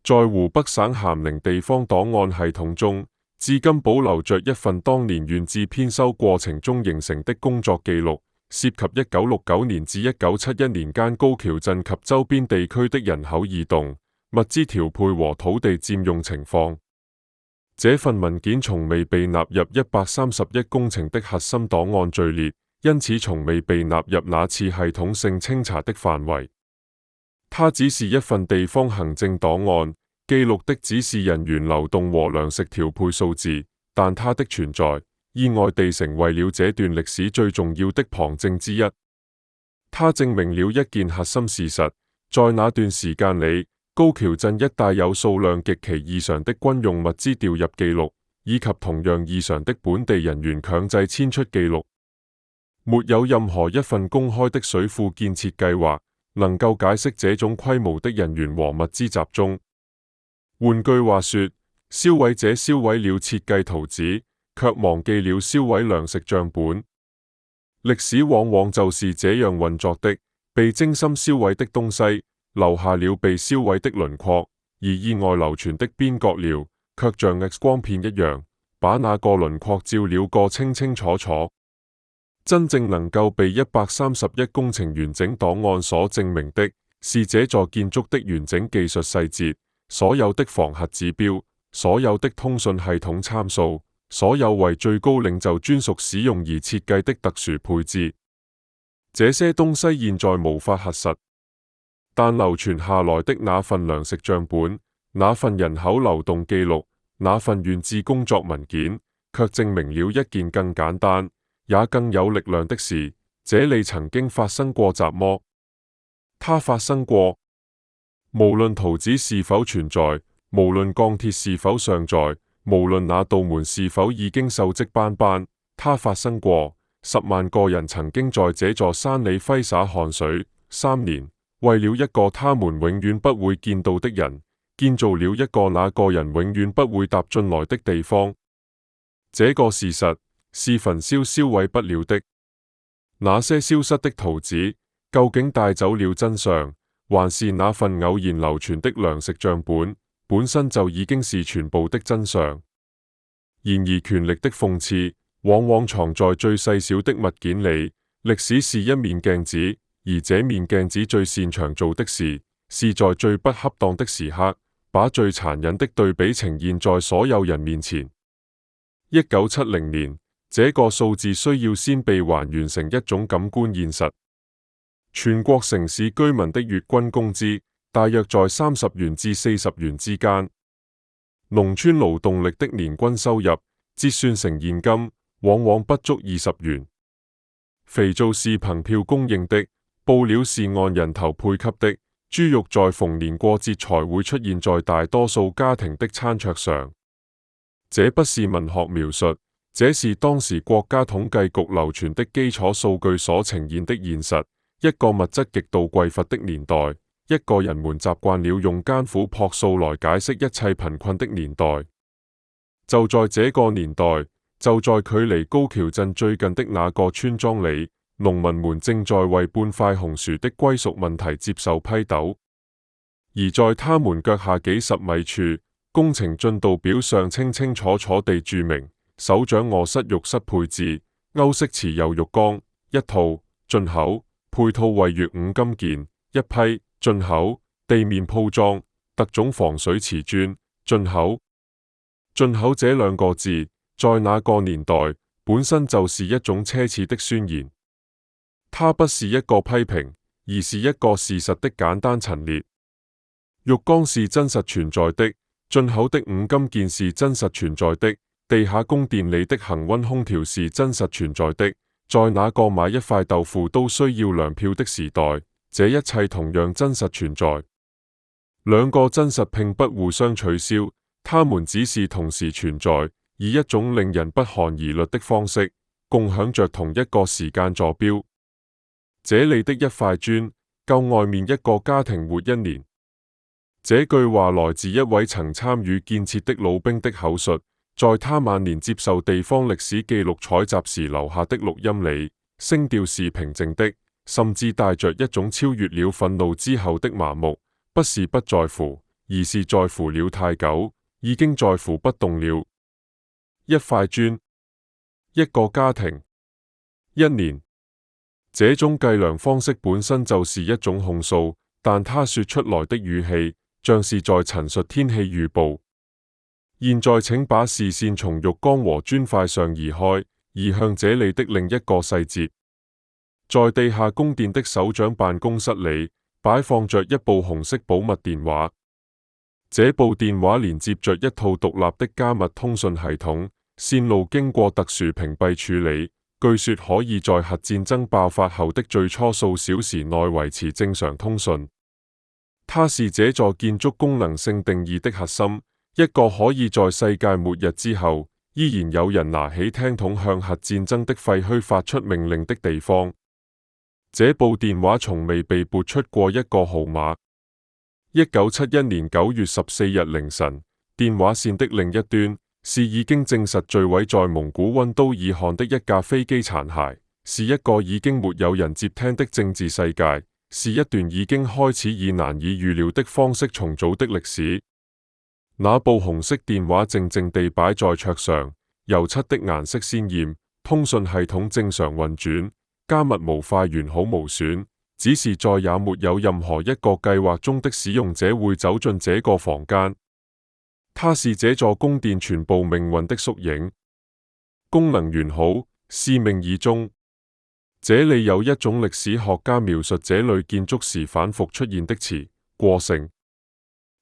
在湖北省咸寧地方檔案系統中，至今保留着一份當年縣志編修過程中形成的工作記錄，涉及1969年至1971年間高橋鎮及周邊地區的人口異動、物資調配和土地佔用情況。這份文件從未被納入131工程的核心檔案序列，因此從未被納入那次系統性清查的範圍。它只是一份地方行政檔案，記錄的只是人員流動和糧食調配數字，但它的存在意外地成為了這段歷史最重要的旁證之一。它證明了一件核心事實，在那段時間裏，高橋鎮一帶有數量極其異常的軍用物資調入記錄，以及同樣異常的本地人員強制遷出記錄。沒有任何一份公開的水庫建設計劃能夠解釋這種規模的人員和物資集中。換句話說，銷毀者銷毀了設計圖紙，卻忘記了銷毀糧食賬本。歷史往往就是這樣運作的，被精心銷毀的東西留下了被銷毀的輪廓，而意外流傳的邊角料卻像 X 光片一樣，把那個輪廓照了個清清楚楚。真正能夠被131工程完整檔案所證明的，是這座建築的完整技術細節，所有的防核指標，所有的通訊系統參數，所有為最高領袖專屬使用而設計的特殊配置。這些東西現在無法核實，但流傳下來的那份糧食賬本，那份人口流動記錄，那份縣志工作文件，卻證明了一件更簡單也更有力量的事：這裏曾經發生過雜麼？它發生過。無論圖紙是否存在，無論鋼鐵是否尚在，無論那道門是否已經鏽跡斑斑，它發生過。10萬個人曾經在這座山裏揮灑汗水3年，為了一個他們永遠不會見到的人，建造了一個那個人永遠不會踏進來的地方。這個事實是焚燒銷毀不了的。那些消失的圖紙究竟帶走了真相，還是那份偶然流傳的糧食賬本本身就已經是全部的真相？然而權力的諷刺往往藏在最細小的物件裏。歷史是一面鏡子，而這面鏡子最擅長做的事，是在最不恰當的時刻，把最殘忍的對比呈現在所有人面前。1970年，這個數字需要先被還原成一種感官現實。全國城市居民的月均工資大約在30元至40元之間，農村勞動力的年均收入折算成現金往往不足20元。肥皂是憑票供應的，布料是按人頭配給的，豬肉在逢年過節才會出現在大多數家庭的餐桌上。這不是文學描述，這是當時國家統計局流傳的基礎數據所呈現的現實。一個物質極度匱乏的年代，一個人們習慣了用艱苦樸素來解釋一切貧困的年代。就在這個年代，就在距離高橋鎮最近的那個村莊裏，農民們正在為半塊紅薯的歸屬問題接受批鬥，而在他們腳下幾十米處，工程進度表上清清楚楚地注明：首長臥室浴室配置，歐式瓷釉浴缸1套，進口。配套衛浴5金件1批，進口；地面鋪裝特種防水瓷磚，進口。進口這兩個字，在那個年代本身就是一種奢侈的宣言。它不是一個批評，而是一個事實的簡單陳列。浴缸是真實存在的，進口的五金件是真實存在的，地下宮殿裏的恆溫空調是真實存在的。在那個買一塊豆腐都需要糧票的時代，這一切同樣真實存在。兩個真實並不互相取消，它們只是同時存在，以一種令人不寒而栗的方式，共享着同一個時間坐標。這裏的一塊磚，夠外面一個家庭活一年。這句話來自一位曾參與建設的老兵的口述，在他晚年接受地方歷史記錄採集時留下的錄音裏，聲調是平靜的，甚至帶着一種超越了憤怒之後的麻木，不是不在乎，而是在乎了太久，已經在乎不動了。一塊磚，一個家庭，一年。這種計量方式本身就是一種控訴，但他說出來的語氣像是在陳述天氣預報。現在請把視線從浴缸和磚塊上移開，移向這裏的另一個細節。在地下宮殿的首長辦公室裏，擺放着一部紅色保密電話。這部電話連接着一套獨立的加密通訊系統，線路經過特殊屏蔽處理。據說可以在核戰爭爆發後的最初數小時內維持正常通訊。它是這座建築功能性定義的核心，一個可以在世界末日之後，依然有人拿起聽筒向核戰爭的廢墟發出命令的地方。這部電話從未被撥出過一個號碼。1971年9月14日凌晨，電話線的另一端是已經證實墜毀在蒙古溫都爾汗的一架飛機殘骸，是一個已經沒有人接聽的政治世界，是一段已經開始以難以預料的方式重組的歷史。那部紅色電話靜靜地擺在桌上，油漆的顏色鮮豔，通訊系統正常運轉，加密模塊完好無損，只是再也沒有任何一個計劃中的使用者會走進這個房間。它是這座宮殿全部命運的縮影。功能完好，使命已終。這裏有一種歷史學家描述這類建築時反復出現的詞——過剩，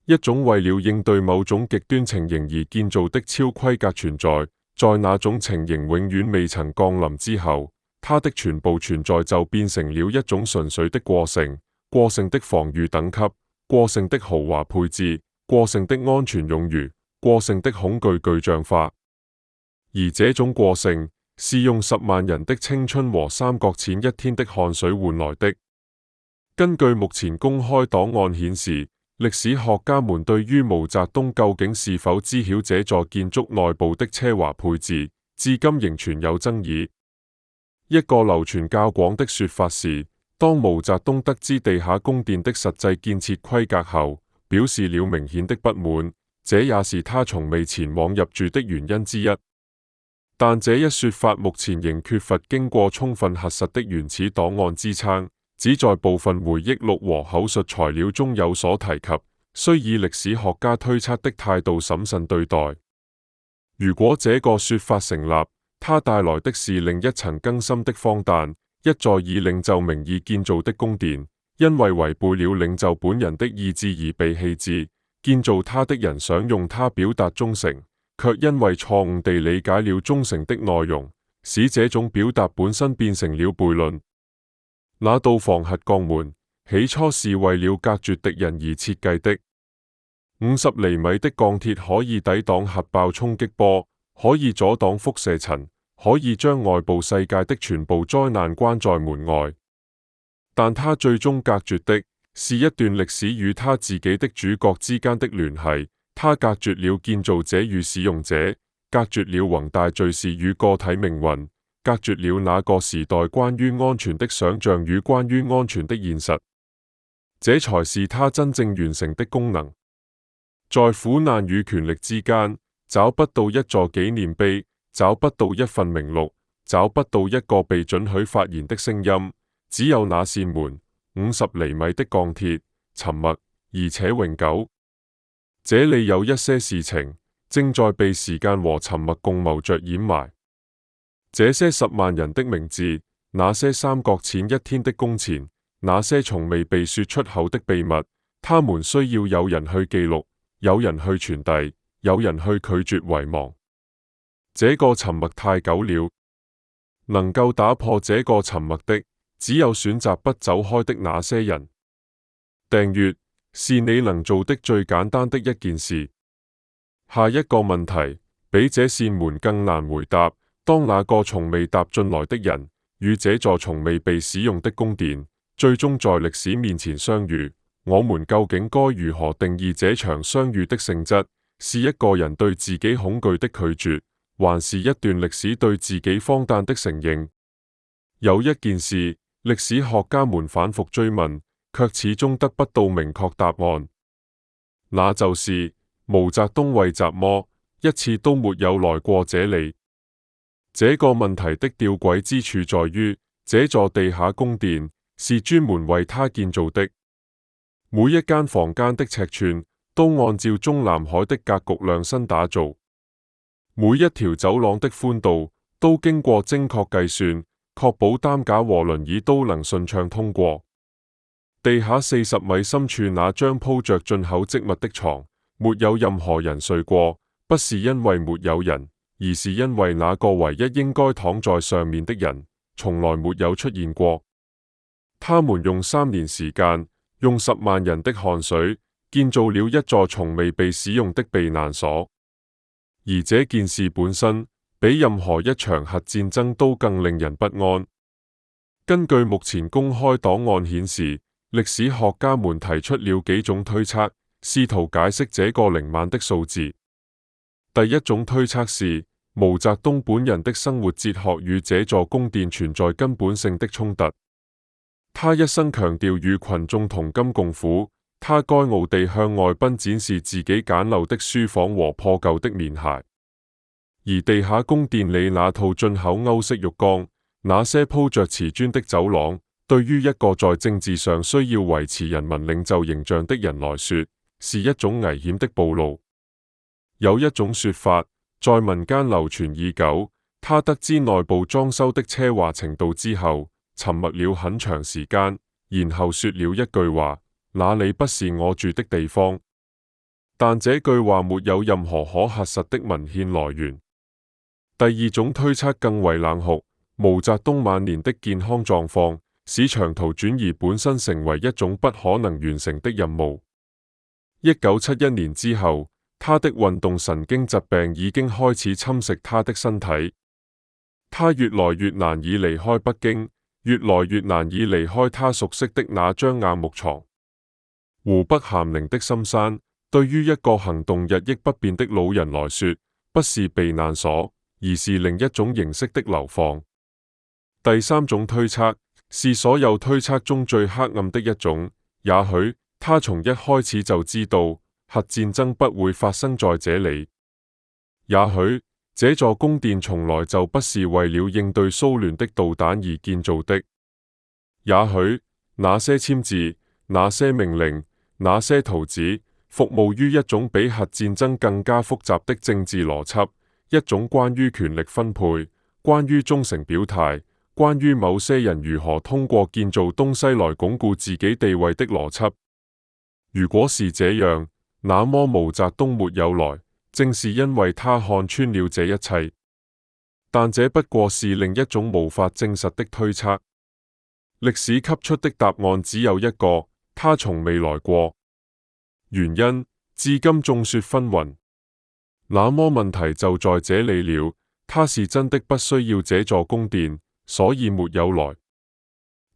一種為了應對某種極端情形而建造的超規格存在。在那種情形永遠未曾降臨之後，它的全部存在就變成了一種純粹的過剩，過剩的防禦等級，過剩的豪華配置，過剩的安全冗餘，過剩的恐懼具象化。而這種過剩是用10萬人的青春和三角錢一天的汗水換來的。根據目前公開檔案顯示，歷史學家們對於毛澤東究竟是否知曉這座建築內部的奢華配置，至今仍存有爭議。一個流傳較廣的說法是，當毛澤東得知地下宮殿的實際建設規格後，表示了明顯的不滿，這也是他從未前往入住的原因之一。但這一說法目前仍缺乏經過充分核實的原始檔案支撐，只在部分回憶錄和口述材料中有所提及，需以歷史學家推測的態度審慎對待。如果這個說法成立，它帶來的是另一層更深的荒誕：一座以領袖名義建造的宮殿，因為違背了領袖本人的意志而被棄置。建造它的人想用它表達忠誠，卻因為錯誤地理解了忠誠的內容，使這種表達本身變成了悖論。那道防核鋼門起初是為了隔絕敵人而設計的。50厘米的鋼鐵可以抵擋核爆衝擊波，可以阻擋輻射塵，可以將外部世界的全部災難關在門外。但它最終隔絕的是一段歷史與他自己的主角之間的聯繫，他隔絕了建造者與使用者，隔絕了宏大敘事與個體命運，隔絕了那個時代關於安全的想象與關於安全的現實。這才是他真正完成的功能。在苦難與權力之間，找不到一座紀念碑，找不到一份名錄，找不到一個被准許發言的聲音，只有那扇門。50厘米的鋼鐵，沉默而且永久。這裏有一些事情正在被時間和沉默共謀着掩埋。這些10萬人的名字，那些3角錢一天的工錢，那些從未被說出口的秘密，他們需要有人去記錄，有人去傳遞，有人去拒絕遺忘。這個沉默太久了，能夠打破這個沉默的，只有選擇不走開的那些人。訂閱是你能做的最簡單的一件事。下一個問題，比這扇門更難回答。當那個從未踏進來的人與這座從未被使用的宮殿，最終在歷史面前相遇，我們究竟該如何定義這場相遇的性質？是一個人對自己恐懼的拒絕，還是一段歷史對自己荒誕的承認？有一件事，歷史學家們反覆追問，卻始終得不到明確答案，那就是毛澤東為什麼一次都沒有來過這裡？這個問題的弔詭之處在於，這座地下宮殿是專門為他建造的，每一間房間的尺寸都按照中南海的格局量身打造，每一條走廊的寬度都經過精確計算，確保擔架和輪椅都能順暢通過。地下40米深處那張鋪着進口織物的床，沒有任何人睡過，不是因為沒有人，而是因為那個唯一應該躺在上面的人從來沒有出現過。他們用3年時間，用10萬人的汗水，建造了一座從未被使用的避難所。而這件事本身，比任何一場核戰爭都更令人不安。根據目前公開檔案顯示，歷史學家們提出了幾種推測，試圖解釋這個0萬的數字。第一種推測是，毛澤東本人的生活哲學與這座宮殿存在根本性的衝突。他一生強調與群眾同甘共苦，他驕傲地向外賓展示自己簡陋的書房和破舊的棉鞋。而地下宮殿裡那套進口歐式浴缸，那些鋪着瓷磚的走廊，對於一個在政治上需要維持人民領袖形象的人來說，是一種危險的暴露。有一種說法，在民間流傳已久，他得知內部裝修的奢華程度之後，沉默了很長時間，然後說了一句話：那裡不是我住的地方。但這句話沒有任何可核實的文獻來源。第二種推測更為冷酷，毛澤東晚年的健康狀況使長途轉移本身成為一種不可能完成的任務。1971年之後，他的運動神經疾病已經開始侵蝕他的身體，他越來越難以離開北京，越來越難以離開他熟悉的那張硬木床。湖北咸寧的深山，對於一個行動日益不便的老人來說，不是避難所，而是另一種形式的流放。第三種推測是所有推測中最黑暗的一種，也許他從一開始就知道核戰爭不會發生在這裡，也許這座宮殿從來就不是為了應對蘇聯的導彈而建造的，也許那些簽字、那些命令、那些圖紙，服務於一種比核戰爭更加複雜的政治邏輯，一種關於權力分配、關於忠誠表態、關於某些人如何通過建造東西來鞏固自己地位的邏輯。如果是這樣，那麼毛澤東沒有來，正是因為他看穿了這一切。但這不過是另一種無法證實的推測。歷史給出的答案只有一個，他從未來過。原因至今眾說紛紜。那麼問題就在這裡了，他是真的不需要這座宮殿，所以沒有來，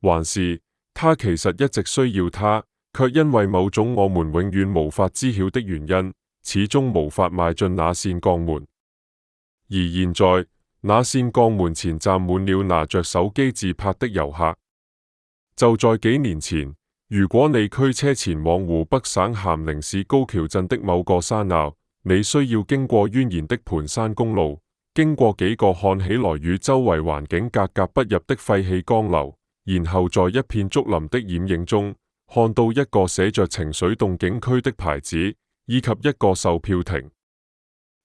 還是他其實一直需要他，卻因為某種我們永遠無法知曉的原因，始終無法邁進那扇鋼門。而現在那扇鋼門前站滿了拿着手機自拍的遊客。就在幾年前，如果你驅車前往湖北省咸寧市高橋鎮的某個山坳，你需要經過蜿蜒的盤山公路，經過幾個看起來與周圍環境格格不入的廢棄江流，然後在一片竹林的掩影中，看到一個寫着情緒洞景區的牌子，以及一個售票亭。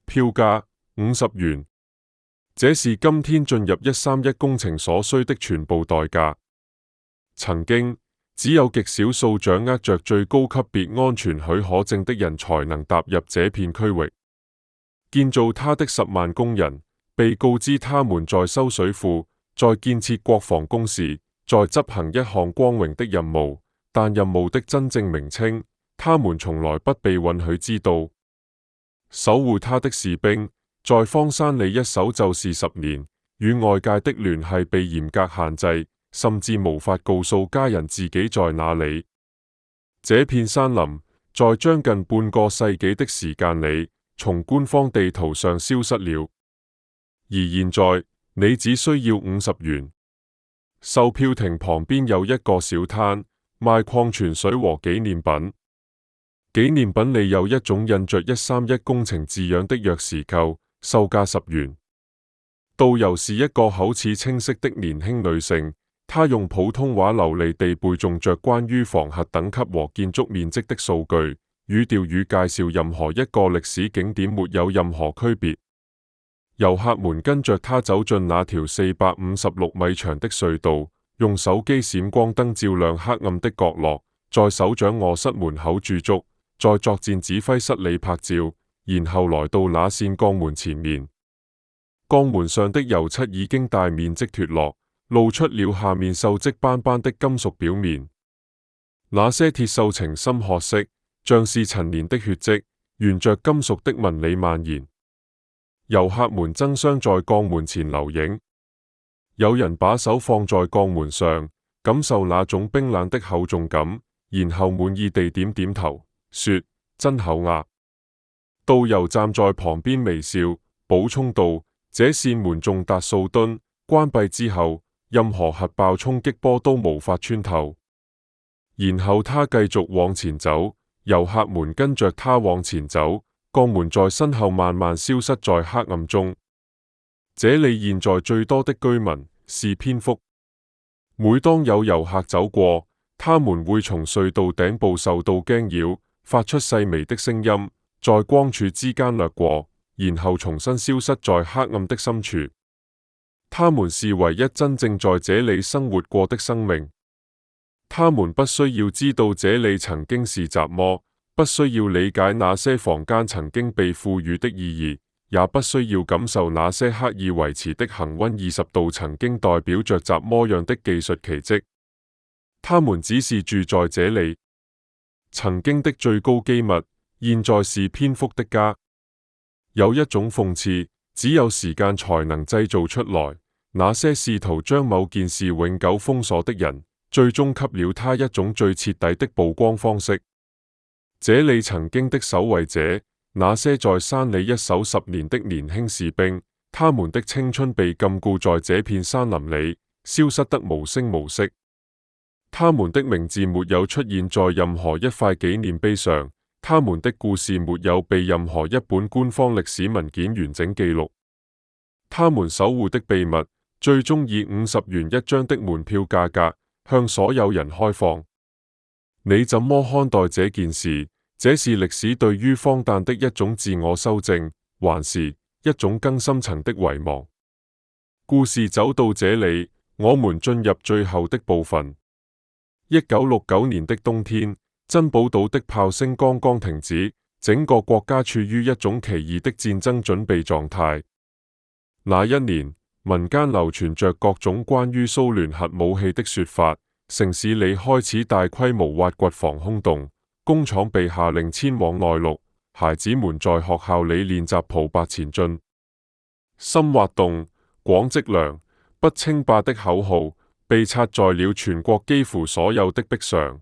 票價50元。這是今天進入131工程所需的全部代價。曾經，只有極少數掌握着最高級別安全許可證的人才能踏入這片區域。建造它的10萬工人被告知他們在修水庫、在建設國防工事、在執行一項光榮的任務，但任務的真正名稱，他們從來不被允許知道。守護他的士兵在荒山里一守就是10年，與外界的聯繫被嚴格限制，甚至無法告訴家人自己在哪裏。這片山林在將近半個世紀的時間裏，從官方地圖上消失了。而現在，你只需要50元。售票亭旁邊有一個小攤，賣礦泉水和紀念品。紀念品裏有一種印着131工程字樣的鑰匙扣，售價10元。導遊是一個口齒清晰的年輕女性，她用普通話流利地背誦着關於房核等級和建築面積的數據，語調與介紹任何一個歷史景點沒有任何區別。遊客們跟着她走進那條456米長的隧道，用手機閃光燈照亮黑暗的角落，在首長臥室門口駐足，在作戰指揮室裏拍照，然後來到那扇鋼門前面。鋼門上的油漆已經大面積脫落，露出了下面鏽跡斑斑的金屬表面。那些鐵鏽呈深褐色，像是陳年的血跡，沿着金屬的紋理蔓延。遊客們爭相在鋼門前留影，有人把手放在鋼門上，感受那種冰冷的厚重感，然後滿意地點點頭，說：真厚呀。導遊站在旁邊微笑，補充道：這扇門重達數噸，關閉之後，任何核爆衝擊波都無法穿透。然後他繼續往前走，遊客們跟着他往前走。鋼門在身後慢慢消失在黑暗中。這裏現在最多的居民是蝙蝠。每當有遊客走過，他們會從隧道頂部受到驚擾，發出細微的聲音，在光柱之間掠過，然後重新消失在黑暗的深處。他們是唯一真正在這裏生活過的生命。他們不需要知道這裏曾經是雜麼。不需要理解那些房間曾經被賦予的意義，也不需要感受那些刻意維持的恆溫20度曾經代表着怎麼樣的技術奇蹟。他們只是住在這裏。曾經的最高機密，現在是蝙蝠的家。有一種諷刺，只有時間才能製造出來。那些試圖將某件事永久封鎖的人，最終給了他一種最徹底的曝光方式。這裏曾經的守衛者，那些在山裏一守10年的年輕士兵，他們的青春被禁錮在這片山林裏，消失得無聲無息。他們的名字沒有出現在任何一塊紀念碑上，他們的故事沒有被任何一本官方歷史文件完整記錄。他們守護的秘密，最終以50元一張的門票價格向所有人開放。你怎麼看待這件事？這是歷史對於荒誕的一種自我修正，還是一種更深層的遺忘？故事走到這裏，我們進入最後的部分。1969年的冬天，珍寶島的炮聲剛剛停止，整個國家處於一種奇異的戰爭準備狀態。那一年，民間流傳着各種關於蘇聯核武器的說法。城市裏開始大規模挖掘防空洞，工廠被下令遷往內陸，孩子們在學校裏練習漂白前進。深挖洞，廣積糧，不稱霸的口號被插在了全國幾乎所有的壁上。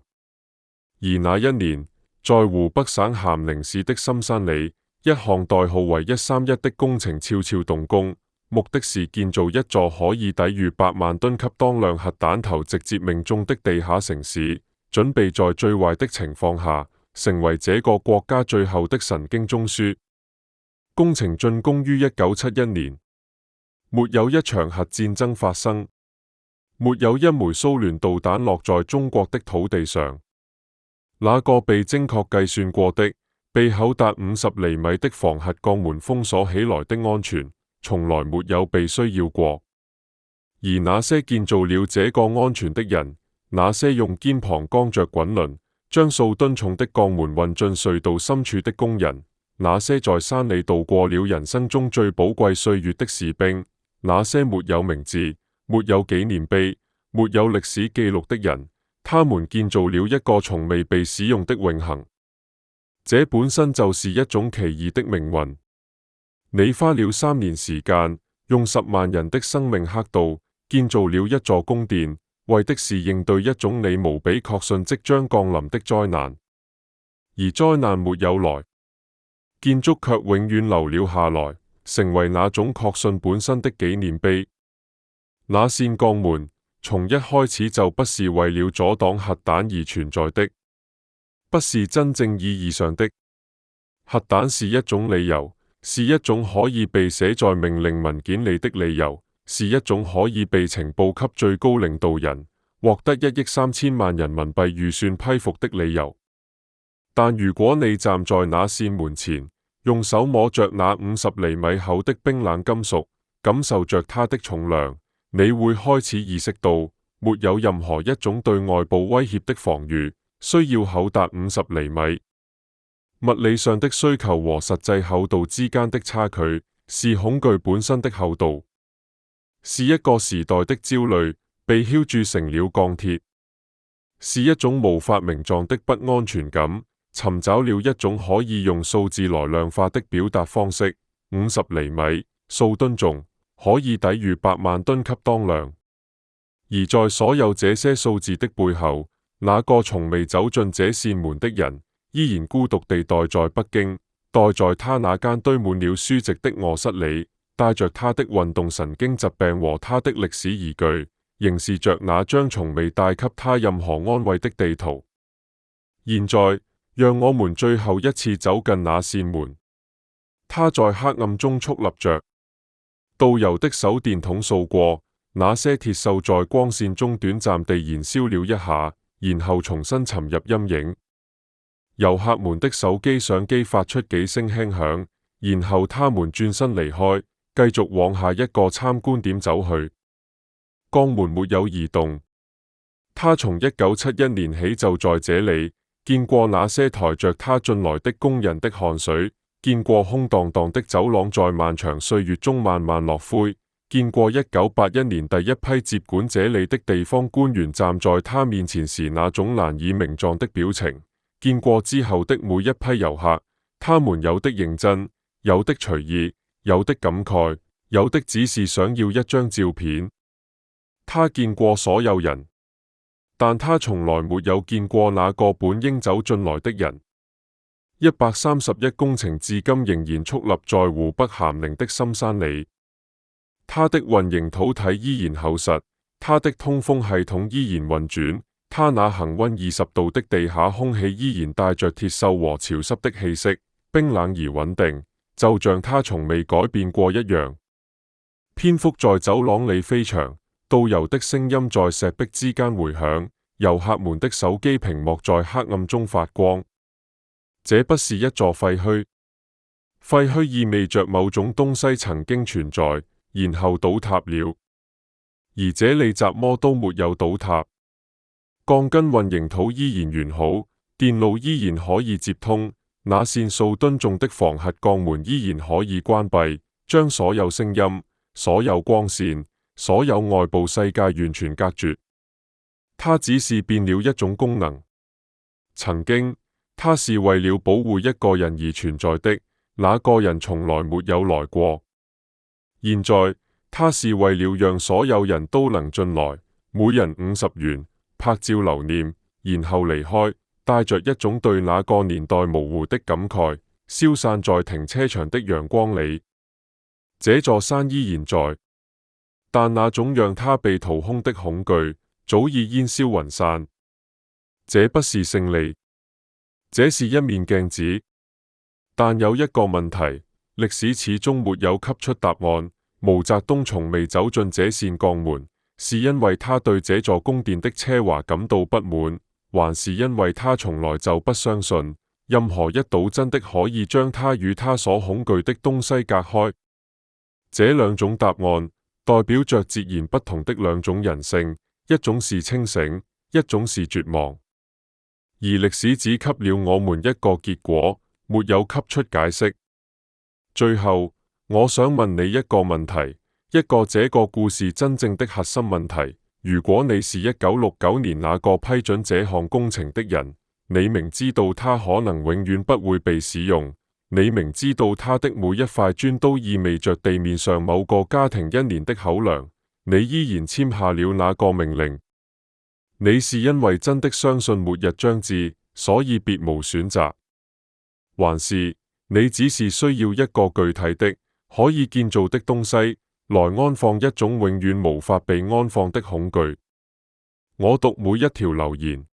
而那一年，在湖北省咸寧市的深山裏，一項代號為131的工程悄悄動工。目的是建造一座可以抵禦8萬噸級當量核彈頭直接命中的地下城市，準備在最壞的情況下，成為這個國家最後的神經中樞。工程竣工於1971年，沒有一場核戰爭發生，沒有一枚蘇聯導彈落在中國的土地上。那個被精確計算過的、被厚達50厘米的防核鋼門封鎖起來的安全，從來沒有被需要過。而那些建造了這個安全的人，那些用肩膀扛着滾輪，將數噸重的鋼門運進隧道深處的工人，那些在山裏度過了人生中最寶貴歲月的士兵，那些沒有名字、沒有紀念碑、沒有歷史記錄的人，他們建造了一個從未被使用的永恆。這本身就是一種奇異的命運。你花了3年時間，用10萬人的生命刻度，建造了一座宮殿，為的是應對一種你無比確信即將降臨的災難。而災難沒有來，建築卻永遠留了下來，成為那種確信本身的紀念碑。那扇鋼門從一開始就不是為了阻擋核彈而存在的，不是真正意義上的。核彈是一種理由，是一種可以被寫在命令文件裏的理由，是一種可以被呈報給最高領導人，獲得1億3千萬人民幣預算批复的理由。但如果你站在那扇門前，用手摸着那50厘米厚的冰冷金屬，感受着它的重量，你會開始意識到，沒有任何一種對外部威脅的防禦需要厚達50厘米。物理上的需求和實際厚度之間的差距，是恐懼本身的厚度，是一個時代的焦慮被澆築成了鋼鐵，是一種無法名狀的不安全感，尋找了一種可以用數字來量化的表達方式。50厘米，數噸重，可以抵禦100萬噸級當量。而在所有這些數字的背後，那個從未走進這扇門的人，依然孤獨地待在北京，待在他那間堆滿了書籍的臥室裏，帶着他的運動神經疾病和他的歷史疑懼，凝視着那張從未帶給他任何安慰的地圖。現在，讓我們最後一次走近那扇門。他在黑暗中矗立着，導遊的手電筒掃過，那些鐵鏽在光線中短暫地燃燒了一下，然後重新沉入陰影。遊客們的手機相機發出幾聲輕響，然後他們轉身離開，繼續往下一個參觀點走去。鋼門沒有移動，他從1971年起就在這裏，見過那些抬着他進來的工人的汗水，見過空蕩蕩的走廊在漫長歲月中慢慢落灰，見過1981年第一批接管這裏的地方官員站在他面前時那種難以名狀的表情，見過之後的每一批遊客，他們有的認真，有的隨意，有的感慨，有的只是想要一張照片。他見過所有人，但他從來沒有見過那個本應走進來的人。131工程至今仍然矗立在湖北咸寧的深山裏，它的混凝土體依然厚實，它的通風系統依然運轉。他那恆溫20度的地下空氣依然帶着鐵鏽和潮濕的氣息，冰冷而穩定，就像他從未改變過一樣。蝙蝠在走廊裏飛翔，導遊的聲音在石壁之間回響，遊客們的手機屏幕在黑暗中發光。這不是一座廢墟，廢墟意味着某種東西曾經存在，然後倒塌了，而這裏怎麼都沒有倒塌。鋼筋混凝土依然完好，電路依然可以接通，那扇數噸重的防核鋼門依然可以關閉，將所有聲音、所有光線、所有外部世界完全隔絕。它只是變了一種功能。曾經，它是為了保護一個人而存在的，那個人從來沒有來過。現在，它是為了讓所有人都能進來，每人50元。拍照留念，然後離開，帶着一種對那個年代模糊的感慨，消散在停車場的陽光裏。這座山依然在，但那種讓他被掏空的恐懼早已煙消雲散。這不是勝利，這是一面鏡子。但有一個問題，歷史始終沒有給出答案。毛澤東從未走進這扇鋼門，是因為他對這座宮殿的奢華感到不滿，還是因為他從來就不相信任何一島真的可以將他與他所恐懼的東西隔開？這兩種答案代表着截然不同的兩種人性，一種是清醒，一種是絕望。而歷史只給了我們一個結果，沒有給出解釋。最後，我想問你一個問題，一個這個故事真正的核心問題。如果你是1969年那個批准這項工程的人，你明知道它可能永遠不會被使用，你明知道它的每一塊磚都意味着地面上某個家庭1年的口糧，你依然簽下了那個命令。你是因為真的相信末日將至，所以別無選擇，還是你只是需要一個具體的、可以建造的東西來安放一種永遠無法被安放的恐懼？我讀每一條留言，